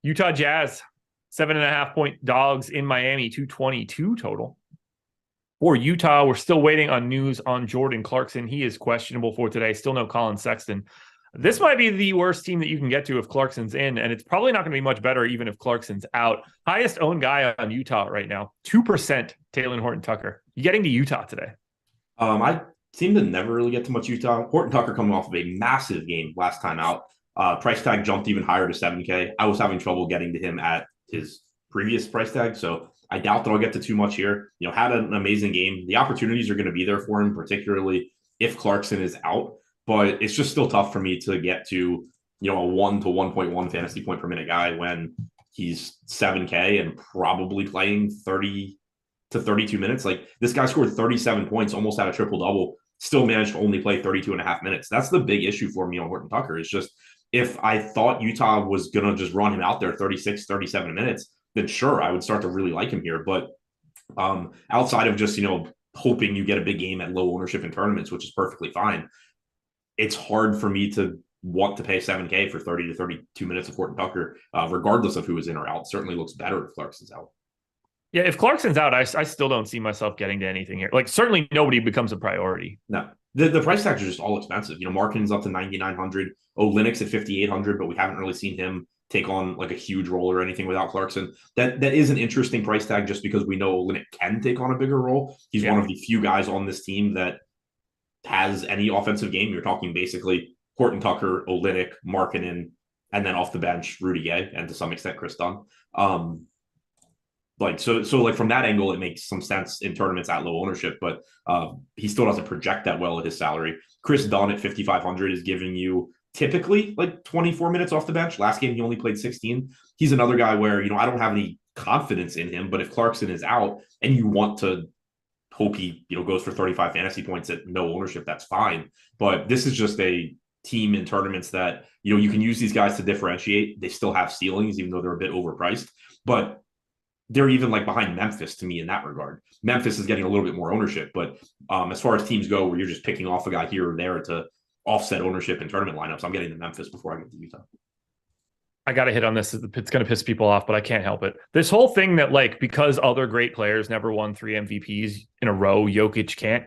Utah Jazz, 7.5 point dogs in Miami, 222 total. For Utah, we're still waiting on news on Jordan Clarkson. He is questionable for today. Still no Colin Sexton. This might be the worst team that you can get to if Clarkson's in, and it's probably not going to be much better even if Clarkson's out. Highest owned guy on Utah right now, 2%, Talen Horton-Tucker. You getting to Utah today? I seem to never really get to much Utah. Horton-Tucker coming off of a massive game last time out. Price tag jumped even higher to 7K. I was having trouble getting to him at his previous price tag, so I doubt that I'll get to too much here. You know, had an amazing game. The opportunities are going to be there for him, particularly if Clarkson is out. But it's just still tough for me to get to, you know, a 1 to 1.1 fantasy point per minute guy when he's 7K and probably playing 30 to 32 minutes. Like this guy scored 37 points, almost had a triple double, still managed to only play 32 and a half minutes. That's the big issue for me on Horton-Tucker. Is just if I thought Utah was going to just run him out there 36, 37 minutes, then sure, I would start to really like him here. But outside of just, you know, hoping you get a big game at low ownership in tournaments, which is perfectly fine, it's hard for me to want to pay 7K for 30 to 32 minutes of Horton-Tucker, regardless of who is in or out. Certainly looks better if Clarkson's out. Yeah, if Clarkson's out, I still don't see myself getting to anything here. Like, certainly nobody becomes a priority. No. The price tags are just all expensive. You know, Markkinen's up to 9,900, Olynyk's at 5,800, but we haven't really seen him take on like a huge role or anything without Clarkson. That is an interesting price tag just because we know Olynyk can take on a bigger role. He's one of the few guys on this team that has any offensive game. You're talking basically Horton-Tucker, Olynyk, Markkinen, and then off the bench, Rudy Gay, and to some extent, Chris Dunn. Like from that angle, it makes some sense in tournaments at low ownership, but he still doesn't project that well at his salary. Chris Dunn at 5,500 is giving you typically like 24 minutes off the bench. Last game, he only played 16. He's another guy where, you know, I don't have any confidence in him, but if Clarkson is out and you want to hope he, goes for 35 fantasy points at no ownership. That's fine. But this is just a team in tournaments that, you can use these guys to differentiate. They still have ceilings, even though they're a bit overpriced. But they're even like behind Memphis to me in that regard. Memphis is getting a little bit more ownership, but as far as teams go, where you're just picking off a guy here or there to offset ownership in tournament lineups, I'm getting to Memphis before I get to Utah. I got to hit on this. It's going to piss people off, but I can't help it. This whole thing that like, because other great players never won 3 MVPs in a row, Jokic can't.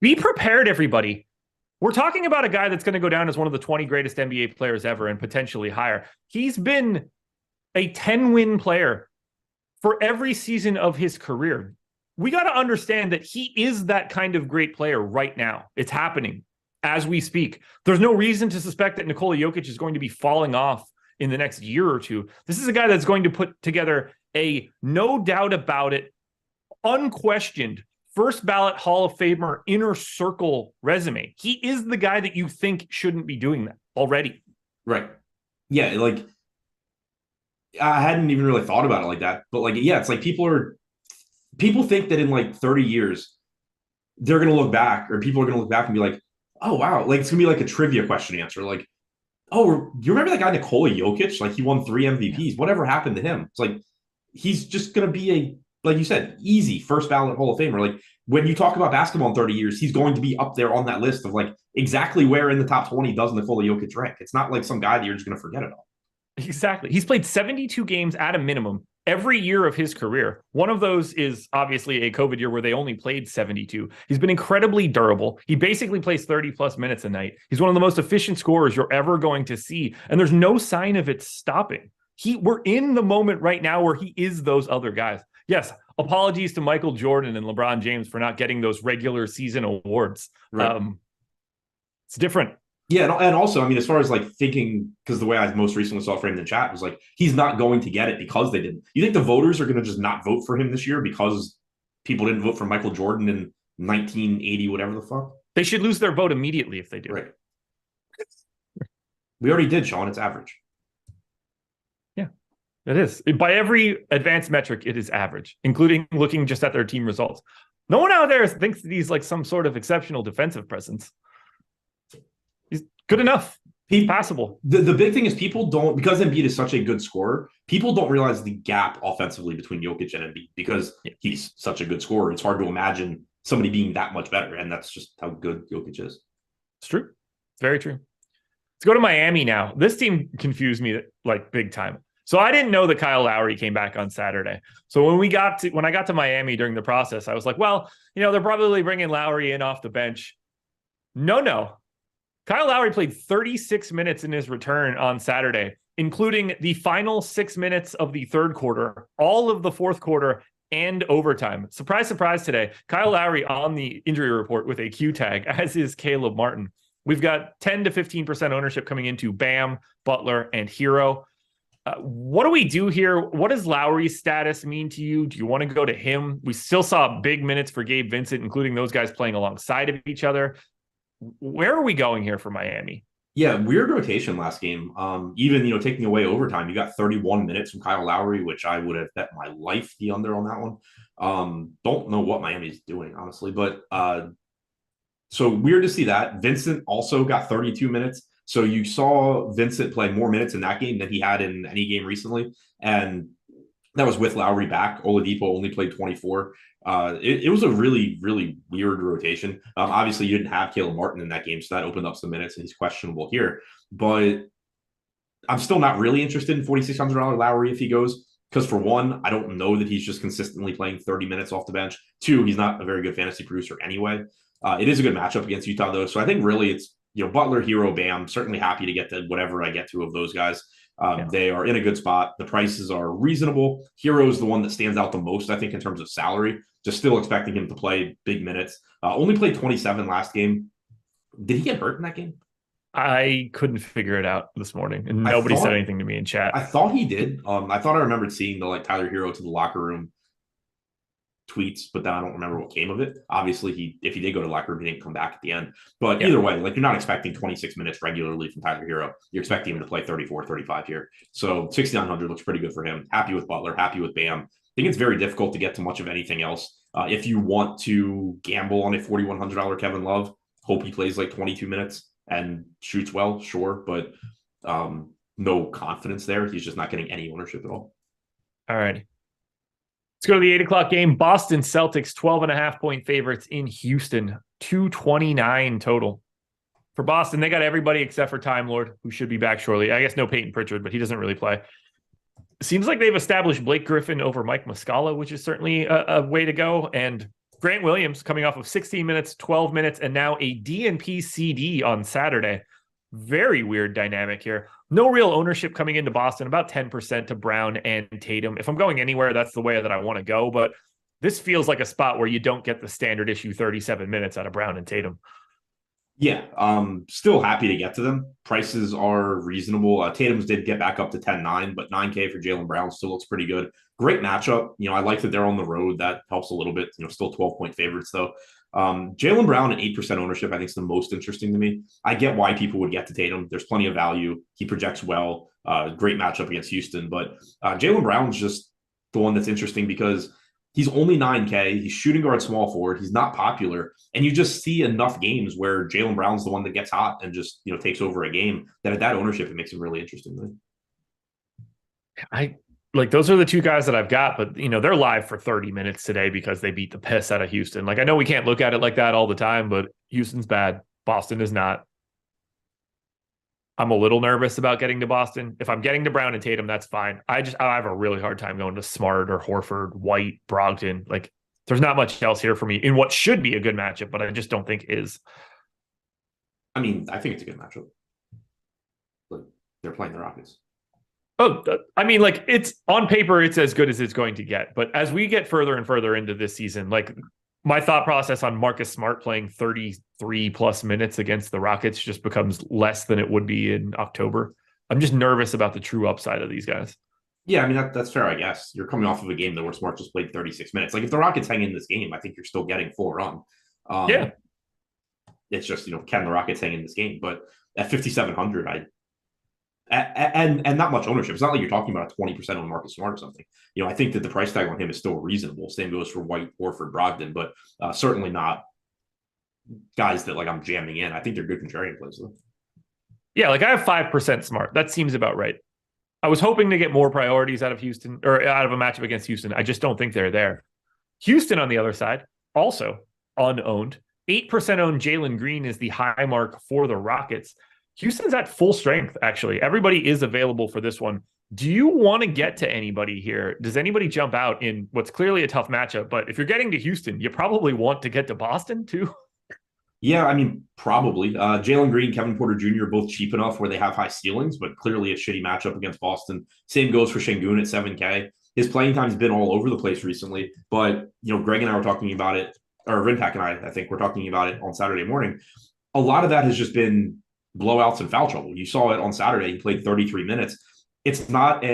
Be prepared, everybody. We're talking about a guy that's going to go down as one of the 20 greatest NBA players ever and potentially higher. He's been a 10-win player for every season of his career. We got to understand that he is that kind of great player right now. It's happening as we speak. There's no reason to suspect that Nikola Jokic is going to be falling off in the next year or two. This is a guy that's going to put together a no doubt about it, unquestioned first ballot Hall of Famer inner circle resume. He is the guy that you think shouldn't be doing that already. Right. Yeah. Like, I hadn't even really thought about it like that, but like, yeah, it's like people think that in like 30 years, they're going to look back, or people are going to look back and be like, oh, wow. Like, it's going to be like a trivia question answer. Like, oh, do you remember that guy, Nikola Jokic? Like, he won 3 MVPs. Whatever happened to him? It's like, he's just going to be like you said, easy first ballot Hall of Famer. Like, when you talk about basketball in 30 years, he's going to be up there on that list of like exactly where in the top 20 does Nikola Jokic rank. It's not like some guy that you're just going to forget about. Exactly. He's played 72 games at a minimum every year of his career. One of those is obviously a COVID year where they only played 72. He's been incredibly durable. He basically plays 30 plus minutes a night. He's one of the most efficient scorers you're ever going to see. And there's no sign of it stopping. We're in the moment right now where he is those other guys. Yes, apologies to Michael Jordan and LeBron James for not getting those regular season awards. Right. It's different. Yeah, and also, I mean, as far as like thinking, because the way I most recently saw framed in the chat was like, he's not going to get it because they didn't. You think the voters are going to just not vote for him this year because people didn't vote for Michael Jordan in 1980, whatever the fuck? They should lose their vote immediately if they do. Right. We already did, Sean. It's average. Yeah, it is. By every advanced metric, it is average, including looking just at their team results. No one out there thinks that he's like some sort of exceptional defensive presence. He's good enough. He's passable. The big thing is people don't, because Embiid is such a good scorer, people don't realize the gap offensively between Jokic and Embiid because he's such a good scorer. It's hard to imagine somebody being that much better, and that's just how good Jokic is. It's true. It's very true. Let's go to Miami now. This team confused me like big time. So I didn't know that Kyle Lowry came back on Saturday. So when I got to Miami during the process, I was like, well, they're probably bringing Lowry in off the bench. No. Kyle Lowry played 36 minutes in his return on Saturday, including the final 6 minutes of the third quarter, all of the fourth quarter, and overtime. Surprise, surprise today. Kyle Lowry on the injury report with a Q tag, as is Caleb Martin. We've got 10 to 15% ownership coming into Bam, Butler, and Hero. What do we do here? What does Lowry's status mean to you? Do you want to go to him? We still saw big minutes for Gabe Vincent, including those guys playing alongside of each other. Where are we going here for Miami? Yeah, weird rotation last game. Even, taking away overtime, you got 31 minutes from Kyle Lowry, which I would have bet my life the under on that one. Don't know what Miami's doing, honestly, but so weird to see that. Vincent also got 32 minutes. So you saw Vincent play more minutes in that game than he had in any game recently. And that was with Lowry back. Oladipo only played 24. It was a really, really weird rotation. Obviously, you didn't have Caleb Martin in that game, so that opened up some minutes, and he's questionable here. But I'm still not really interested in $4,600 Lowry if he goes, because for one, I don't know that he's just consistently playing 30 minutes off the bench. Two, he's not a very good fantasy producer anyway. It is a good matchup against Utah, though. So I think really it's, Butler, Hero, Bam. Certainly happy to get to whatever I get to of those guys. They are in a good spot. The prices are reasonable. Hero is the one that stands out the most, I think, in terms of salary. Just still expecting him to play big minutes. Only played 27 last game. Did he get hurt in that game? I couldn't figure it out this morning, and nobody said anything to me in chat. I thought he did. I thought I remembered seeing the Tyler Hero to the locker room tweets, but then I don't remember what came of it. Obviously, if he did go to the locker room, he didn't come back at the end. But either way, you're not expecting 26 minutes regularly from Tyler Hero. You're expecting him to play 34, 35 here. So 6,900 looks pretty good for him. Happy with Butler, happy with Bam. I think it's very difficult to get to much of anything else If you want to gamble on a $4,100 Kevin Love, hope he plays like 22 minutes and shoots well, sure, but no confidence there. He's just not getting any ownership at all. All right. Let's go to the 8 o'clock game. Boston Celtics, 12.5-point favorites in Houston, 229 total. For Boston, they got everybody except for Time Lord, who should be back shortly. I guess no Peyton Pritchard, but he doesn't really play. Seems like they've established Blake Griffin over Mike Muscala, which is certainly a way to go. And Grant Williams coming off of 16 minutes, 12 minutes, and now a DNP CD on Saturday. Very weird dynamic here. No real ownership coming into Boston, about 10% to Brown and Tatum. If I'm going anywhere, that's the way that I want to go. But this feels like a spot where you don't get the standard issue 37 minutes out of Brown and Tatum. Yeah, still happy to get to them. Prices are reasonable. Tatum's did get back up to 10-9, but 9K for Jaylen Brown still looks pretty good. Great matchup. I like that they're on the road. That helps a little bit. Still 12-point favorites, though. Jaylen Brown at 8% ownership, I think, is the most interesting to me. I get why people would get to Tatum. There's plenty of value. He projects well. Great matchup against Houston. But Jaylen Brown's just the one that's interesting because he's only 9K. He's shooting guard, small forward. He's not popular. And you just see enough games where Jaylen Brown's the one that gets hot and just, takes over a game that at that ownership, it makes him really interesting. Those are the two guys that I've got, but they're live for 30 minutes today because they beat the piss out of Houston. I know we can't look at it like that all the time, but Houston's bad. Boston is not. I'm a little nervous about getting to Boston. If I'm getting to Brown and Tatum, that's fine. I have a really hard time going to Smart or Horford, White, Brogdon. There's not much else here for me in what should be a good matchup, but I just don't think is. I mean, I think it's a good matchup. But they're playing the Rockets. Oh, I mean, it's on paper, it's as good as it's going to get. But as we get further and further into this season, my thought process on Marcus Smart playing 33 plus minutes against the Rockets just becomes less than it would be in October. I'm just nervous about the true upside of these guys. Yeah, I mean, that's fair, I guess. You're coming off of a game where Smart just played 36 minutes. If the Rockets hang in this game, I think you're still getting full run. Yeah. It's just, can the Rockets hang in this game? But at 5,700, and not much ownership. It's not like you're talking about a 20% on Marcus Smart or something. I think that the price tag on him is still reasonable. Same goes for White or for Brogdon, but certainly not guys that I'm jamming in. I think they're good contrarian plays though. Yeah, I have 5% Smart. That seems about right. I was hoping to get more priorities out of Houston or out of a matchup against Houston. I just don't think they're there. Houston on the other side, also unowned. 8% owned Jalen Green is the high mark for the Rockets. Houston's at full strength, actually. Everybody is available for this one. Do you want to get to anybody here? Does anybody jump out in what's clearly a tough matchup? But if you're getting to Houston, you probably want to get to Boston too. Yeah, I mean, probably. Jalen Green, Kevin Porter Jr. are both cheap enough where they have high ceilings, but clearly a shitty matchup against Boston. Same goes for Şengün at 7K. His playing time's been all over the place recently, but, Greg and I were talking about it, or Rintak and I think we're talking about it on Saturday morning. A lot of that has just been blowouts and foul trouble. You saw it on Saturday. He played 33 minutes. It's not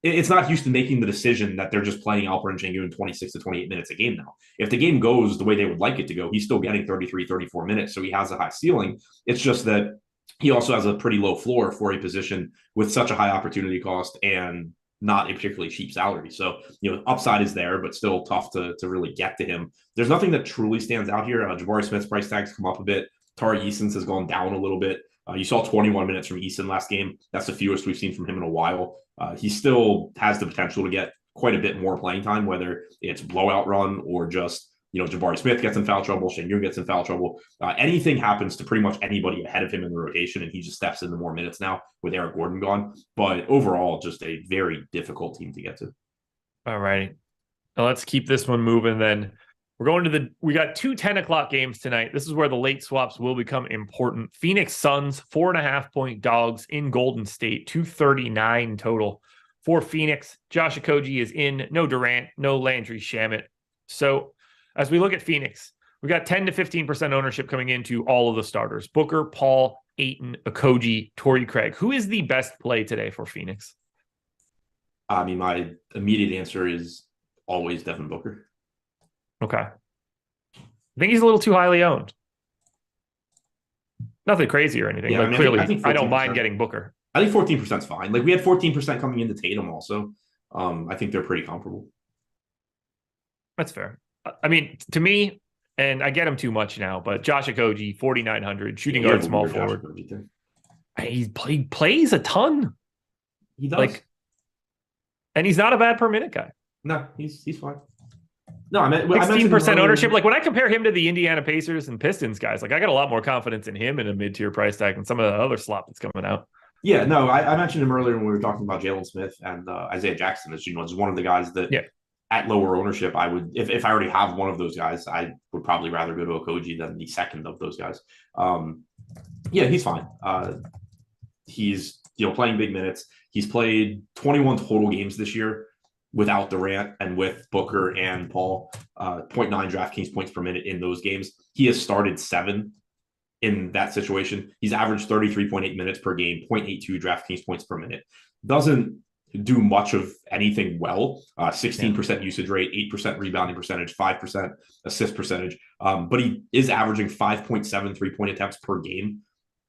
it's not Houston making the decision that they're just playing Alperen Şengün 26 to 28 minutes a game now. If the game goes the way they would like it to go, he's still getting 33, 34 minutes. So he has a high ceiling. It's just that he also has a pretty low floor for a position with such a high opportunity cost and not a particularly cheap salary. So, upside is there, but still tough to really get to him. There's nothing that truly stands out here. Jabari Smith's price tags come up a bit. Tari Eason's has gone down a little bit. You saw 21 minutes from Eason last game. That's the fewest we've seen from him in a while. He still has the potential to get quite a bit more playing time, whether it's blowout run or just, Jabari Smith gets in foul trouble, Şengün gets in foul trouble. Anything happens to pretty much anybody ahead of him in the rotation, and he just steps into more minutes now with Eric Gordon gone. But overall, just a very difficult team to get to. All right. Now let's keep this one moving then. We got 2 10 o'clock games tonight. This is where the late swaps will become important. Phoenix Suns, 4.5-point dogs in Golden State, 239 total. For Phoenix, Josh Okogie is in, no Durant, no Landry Shamet. So as we look at Phoenix, we got 10 to 15% ownership coming into all of the starters. Booker, Paul, Ayton, Okogie, Torrey Craig. Who is the best play today for Phoenix? I mean, my immediate answer is always Devin Booker. Okay. I think he's a little too highly owned. Nothing crazy or anything. Yeah, clearly, I don't mind getting Booker. I think 14% is fine. We had 14% coming into Tatum also. I think they're pretty comparable. That's fair. I mean, to me, and I get him too much now, but Josh Okogie, 4,900, shooting guard, small forward. He plays a ton. He does. And he's not a bad per minute guy. No, he's fine. No, I meant 16% ownership. Like when I compare him to the Indiana Pacers and Pistons guys, like I got a lot more confidence in him in a mid-tier price tag than some of the other slop that's coming out. Yeah, no, I mentioned him earlier when we were talking about Jalen Smith and Isaiah Jackson as is one of the guys that at lower ownership, I would if I already have one of those guys, I would probably rather go to Okogie than the second of those guys. He's fine. He's playing big minutes. He's played 21 total games this year without Durant and with Booker and Paul. 0.9 DraftKings points per minute in those games. He has started 7 in that situation. He's averaged 33.8 minutes per game, 0.82 DraftKings points per minute. Doesn't do much of anything well. 16% usage rate, 8% rebounding percentage, 5% assist percentage. But he is averaging 5.7 3-point attempts per game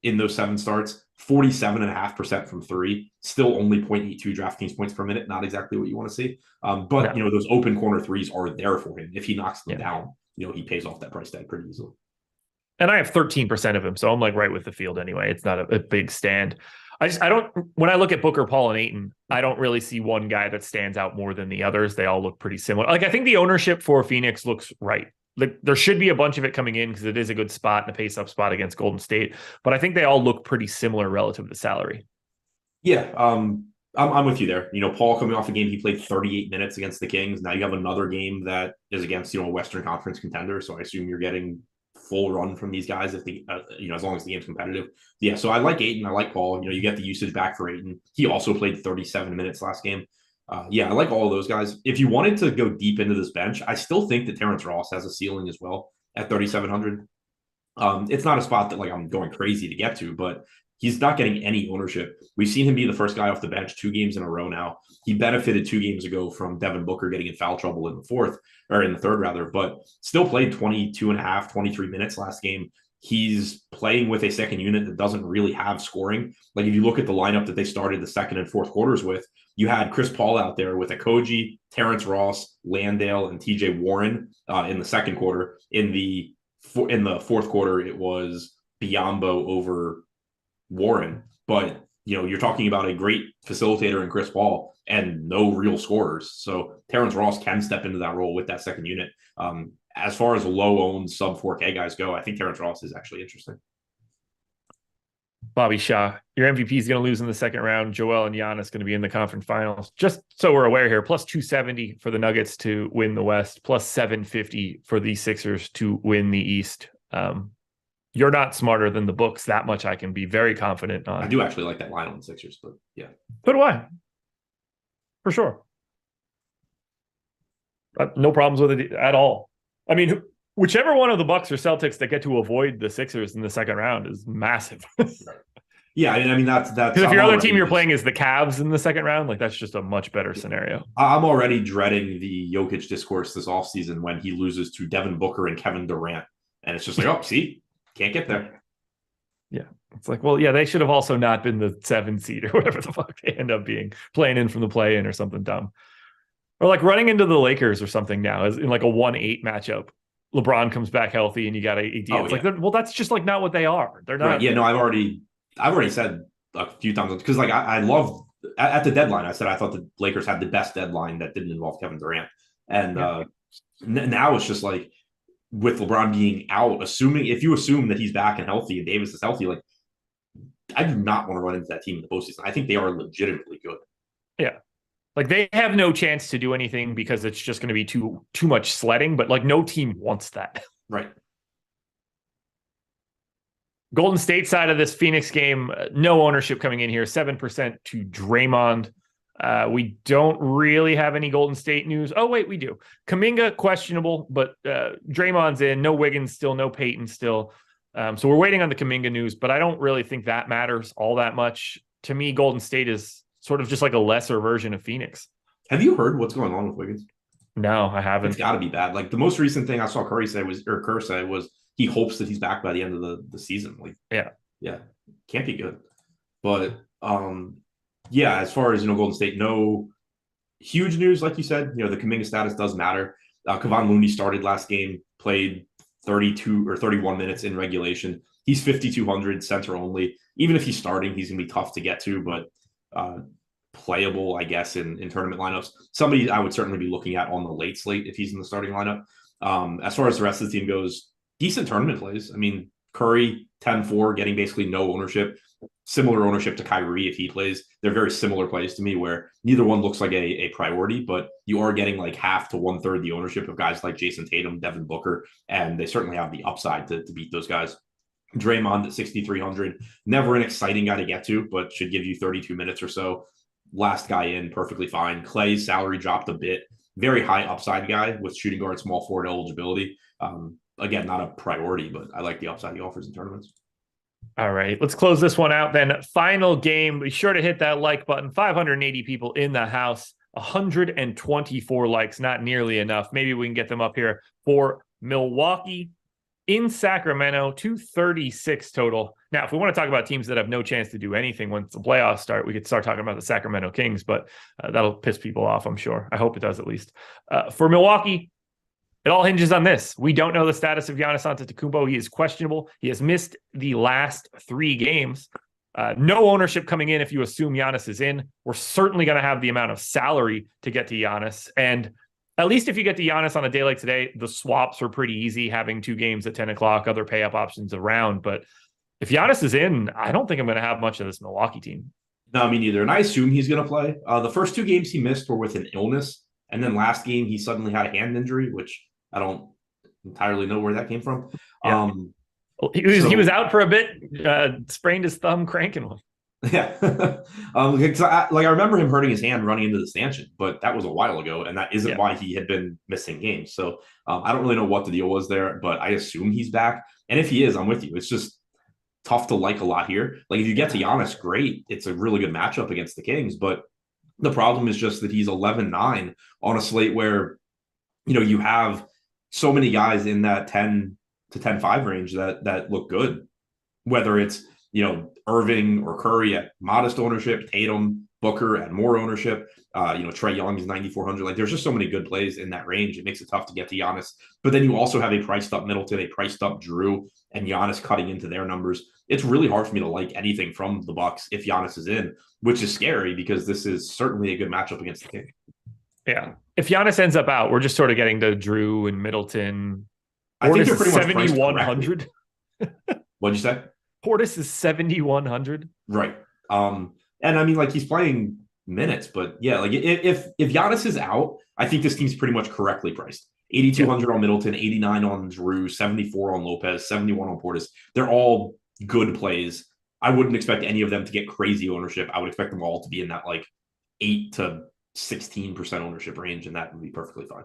in those 7 starts, 47.5% from 3, still only 0.82 DraftKings points per minute. Not exactly what you want to see. But those open corner threes are there for him. If he knocks them down, he pays off that price tag pretty easily. And I have 13% of him, so I'm like right with the field anyway. It's not a big stand. When I look at Booker, Paul, and Ayton, I don't really see one guy that stands out more than the others. They all look pretty similar. Like I think the ownership for Phoenix looks right. Like there should be a bunch of it coming in because it is a good spot and a pace-up spot against Golden State. But I think they all look pretty similar relative to salary. Yeah, I'm with you there. Paul coming off a game, he played 38 minutes against the Kings. Now you have another game that is against a Western Conference contender. So I assume you're getting full run from these guys if the as long as the game's competitive. Yeah, so I like Ayton, I like Paul. You get the usage back for Ayton. He also played 37 minutes last game. I like all of those guys. If you wanted to go deep into this bench, I still think that Terrence Ross has a ceiling as well at 3,700. It's not a spot that I'm going crazy to get to, but he's not getting any ownership. We've seen him be the first guy off the bench 2 games in a row now. He benefited 2 games ago from Devin Booker getting in foul trouble in the third rather, but still played 22.5, 23 minutes last game. He's playing with a second unit that doesn't really have scoring. Like if you look at the lineup that they started the second and fourth quarters with, you had Chris Paul out there with Okogie, Terrence Ross, Landale, and TJ Warren in the second quarter. In the fourth quarter, it was Biyombo over Warren. But you're talking about a great facilitator in Chris Paul and no real scorers. So Terrence Ross can step into that role with that second unit. As far as low-owned sub-4K guys go, I think Terrence Ross is actually interesting. Bobby Shaw, your MVP is going to lose in the second round. Joel and Giannis going to be in the conference finals. Just so we're aware here, plus 270 for the Nuggets to win the West, plus 750 for the Sixers to win the East. You're not smarter than the books. That much I can be very confident on. I do actually like that line on the Sixers, but yeah. So do I. For sure. No problems with it at all. I mean, whichever one of the Bucks or Celtics that get to avoid the Sixers in the second round is massive. Yeah, I mean that's because if your other team you're playing is the Cavs in the second round, that's just a much better scenario. I'm already dreading the Jokic discourse this offseason when he loses to Devin Booker and Kevin Durant. And it's just like, see, can't get there. Yeah. It's like, well, yeah, they should have also not been the 7 seed or whatever the fuck they end up being, playing in from the play-in or something dumb. Or running into the Lakers or something now is in a 1-8 matchup. LeBron comes back healthy and you got AD. It's that's just not what they are. They're not. Right. Yeah, no, I've already said a few times because I love at the deadline. I said I thought the Lakers had the best deadline that didn't involve Kevin Durant, and now it's just with LeBron being out. If you assume that he's back and healthy and Davis is healthy, I do not want to run into that team in the postseason. I think they are legitimately good. Yeah. They have no chance to do anything because it's just going to be too much sledding, but no team wants that. Right. Golden State side of this Phoenix game, no ownership coming in here, 7% to Draymond. We don't really have any Golden State news. Oh, wait, we do. Kuminga, questionable, but Draymond's in. No Wiggins still, no Peyton still. So we're waiting on the Kuminga news, but I don't really think that matters all that much. To me, Golden State is sort of just a lesser version of Phoenix. Have you heard what's going on with Wiggins? No, I haven't. It's got to be bad. The most recent thing I saw Kerr say was he hopes that he's back by the end of the season. Yeah, can't be good. But as far as Golden State, no huge news, like you said. The Kuminga status does matter. Kevon Looney started last game, played 32 or 31 minutes in regulation. He's 5,200 center only. Even if he's starting, he's going to be tough to get to, but playable, I guess, in tournament lineups. Somebody I would certainly be looking at on the late slate if he's in the starting lineup. As far as the rest of the team goes, decent tournament plays. I mean, Curry, 10-4, getting basically no ownership. Similar ownership to Kyrie if he plays. They're very similar plays to me where neither one looks like a priority, but you are getting like half to 1/3 the ownership of guys like Jason Tatum, Devin Booker, and they certainly have the upside to beat those guys. Draymond at 6,300, never an exciting guy to get to, but should give you 32 minutes or so. Last guy in, perfectly fine. Clay's salary dropped a bit. Very high upside guy with shooting guard, small forward eligibility. Again, not a priority, but I like the upside he offers in tournaments. All right, let's close this one out then. Final game. Be sure to hit that like button. 580 people in the house, 124 likes, not nearly enough. Maybe we can get them up here for Milwaukee in Sacramento, 236 total. Now, if we want to talk about teams that have no chance to do anything once the playoffs start, we could start talking about the Sacramento Kings, but that'll piss people off, I'm sure. I hope it does at least. For Milwaukee, it all hinges on this. We don't know the status of Giannis Antetokounmpo. He is questionable. He has missed the last 3 games. No ownership coming in if you assume Giannis is in. We're certainly going to have the amount of salary to get to Giannis. And at least if you get to Giannis on a day like today, the swaps are pretty easy, having 2 games at 10 o'clock, other pay-up options around. But if Giannis is in, I don't think I'm going to have much of this Milwaukee team. No, me neither. And I assume he's going to play. The first 2 games he missed were with an illness. And then last game, he suddenly had a hand injury, which I don't entirely know where that came from. Yeah. He was out for a bit, sprained his thumb cranking one. Yeah. I remember him hurting his hand running into the stanchion, but that was a while ago, and that isn't why he had been missing games. So I don't really know what the deal was there, but I assume he's back. And if he is, I'm with you. It's just tough to like a lot here. Like if you get to Giannis, great. It's a really good matchup against the Kings, but the problem is just that he's 11-9 on a slate where, you have so many guys in that 10 to 10-5 range that look good, whether it's, Irving or Curry at modest ownership, Tatum, Booker at more ownership, Trae Young is 9,400. Like there's just so many good plays in that range. It makes it tough to get to Giannis, but then you also have a priced up Middleton, a priced up Drew, and Giannis cutting into their numbers. It's really hard for me to like anything from the Bucks if Giannis is in, which is scary because this is certainly a good matchup against the Kings. Yeah. If Giannis ends up out, we're just sort of getting to Drew and Middleton. I think they're pretty much 7,100. What'd you say? Portis is 7,100. Right. And I mean, like he's playing minutes, but yeah, like if Giannis is out, I think this team's pretty much correctly priced. 8,200 on Middleton, 89 on Drew, 74 on Lopez, 71 on Portis. They're all good plays. I wouldn't expect any of them to get crazy ownership. I would expect them all to be in that like 8 to 16% ownership range, and that would be perfectly fine.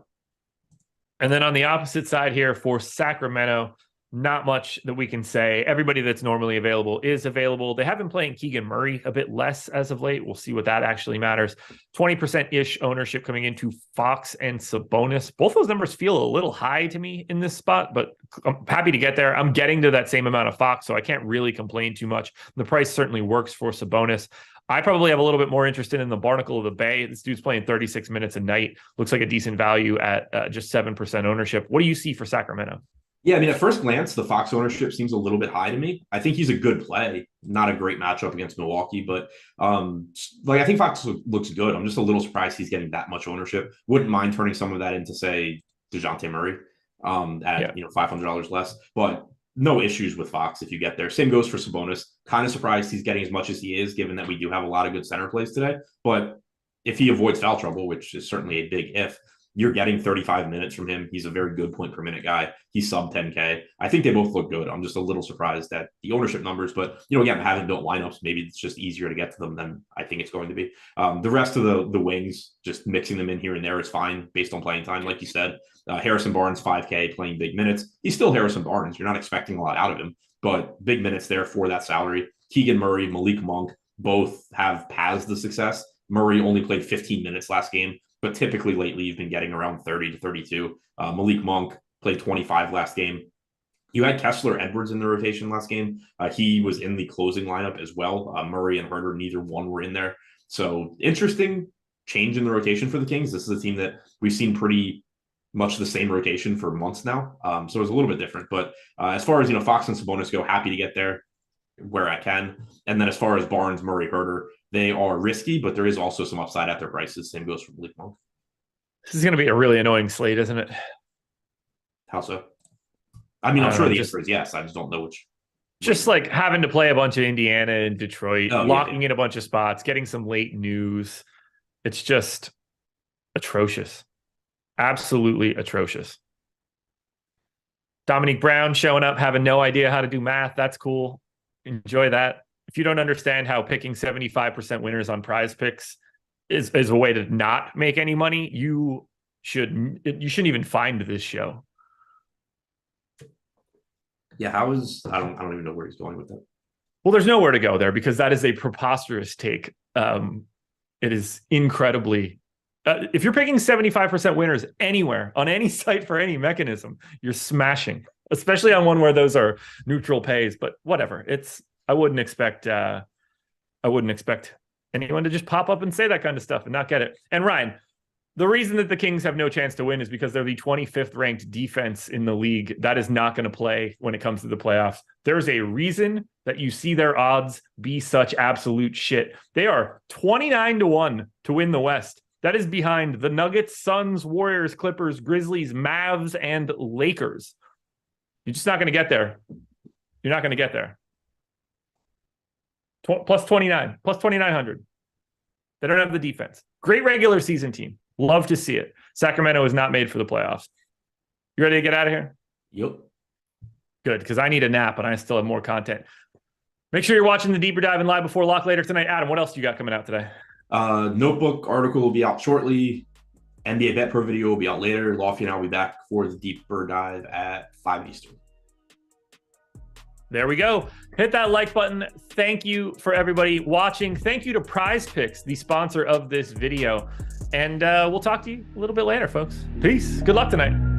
And then on the opposite side here for Sacramento, not much that we can say. Everybody that's normally available is available. They have been playing Keegan Murray a bit less as of late. We'll see what that actually matters. 20%-ish ownership coming into Fox and Sabonis. Both those numbers feel a little high to me in this spot, but I'm happy to get there. I'm getting to that same amount of Fox, so I can't really complain too much. The price certainly works for Sabonis. I probably have a little bit more interested in the Barnacle of the Bay. This dude's playing 36 minutes a night. Looks like a decent value at just 7% ownership. What do you see for Sacramento? Yeah, I mean, at first glance, the Fox ownership seems a little bit high to me. I think he's a good play, not a great matchup against Milwaukee, but I think Fox looks good. I'm just a little surprised he's getting that much ownership. Wouldn't mind turning some of that into, say, DeJounte Murray at $500 less, but no issues with Fox if you get there. Same goes for Sabonis. Kind of surprised he's getting as much as he is, given that we do have a lot of good center plays today. But if he avoids foul trouble, which is certainly a big if, you're getting 35 minutes from him. He's a very good point per minute guy. He's sub 10K. I think they both look good. I'm just a little surprised at the ownership numbers, but again, having built lineups, maybe it's just easier to get to them than I think it's going to be. The rest of the wings, just mixing them in here and there is fine based on playing time. Like you said, Harrison Barnes, 5K, playing big minutes. He's still Harrison Barnes. You're not expecting a lot out of him, but big minutes there for that salary. Keegan Murray, Malik Monk, both have paths to success. Murray only played 15 minutes last game, but typically lately you've been getting around 30 to 32. Malik Monk played 25 last game. You had Kessler Edwards in the rotation last game. He was in the closing lineup as well. Murray and Herter, neither one were in there. So interesting change in the rotation for the Kings. This is a team that we've seen pretty much the same rotation for months now. So it's a little bit different. But as far as, Fox and Sabonis go, happy to get there where I can. And then as far as Barnes, Murray, Herter, they are risky, but there is also some upside at their prices. Same goes for Malik Monk. This is going to be a really annoying slate, isn't it? How so? I mean, I'm sure the answer is yes. I just don't know which. Just like having to play a bunch of Indiana and Detroit, locking in a bunch of spots, getting some late news. It's just atrocious. Absolutely atrocious. Dominique Brown showing up, having no idea how to do math. That's cool. Enjoy that. If you don't understand how picking 75% winners on Prize Picks is a way to not make any money, you shouldn't even find this show. Yeah, I don't even know where he's going with that. Well, there's nowhere to go there because that is a preposterous take. It is incredibly. If you're picking 75% winners anywhere on any site for any mechanism, you're smashing, especially on one where those are neutral pays. But whatever, I wouldn't expect anyone to just pop up and say that kind of stuff and not get it. And Ryan, the reason that the Kings have no chance to win is because they're the 25th ranked defense in the league. That is not going to play when it comes to the playoffs. There's a reason that you see their odds be such absolute shit. They are 29-1 to win the West. That is behind the Nuggets, Suns, Warriors, Clippers, Grizzlies, Mavs, and Lakers. You're just not going to get there. You're not going to get there. Plus 29, plus 2,900. They don't have the defense. Great regular season team. Love to see it. Sacramento is not made for the playoffs. You ready to get out of here? Yep. Good, because I need a nap and I still have more content. Make sure you're watching the Deeper Dive and Live Before Lock later tonight. Adam, what else do you got coming out today? Notebook article will be out shortly. NBA Bet Pro video will be out later. Lofty and I will be back for the Deeper Dive at 5 Eastern. There we go. Hit that like button. Thank you for everybody watching. Thank you to Prize Picks, the sponsor of this video. And we'll talk to you a little bit later, folks. Peace. Good luck tonight.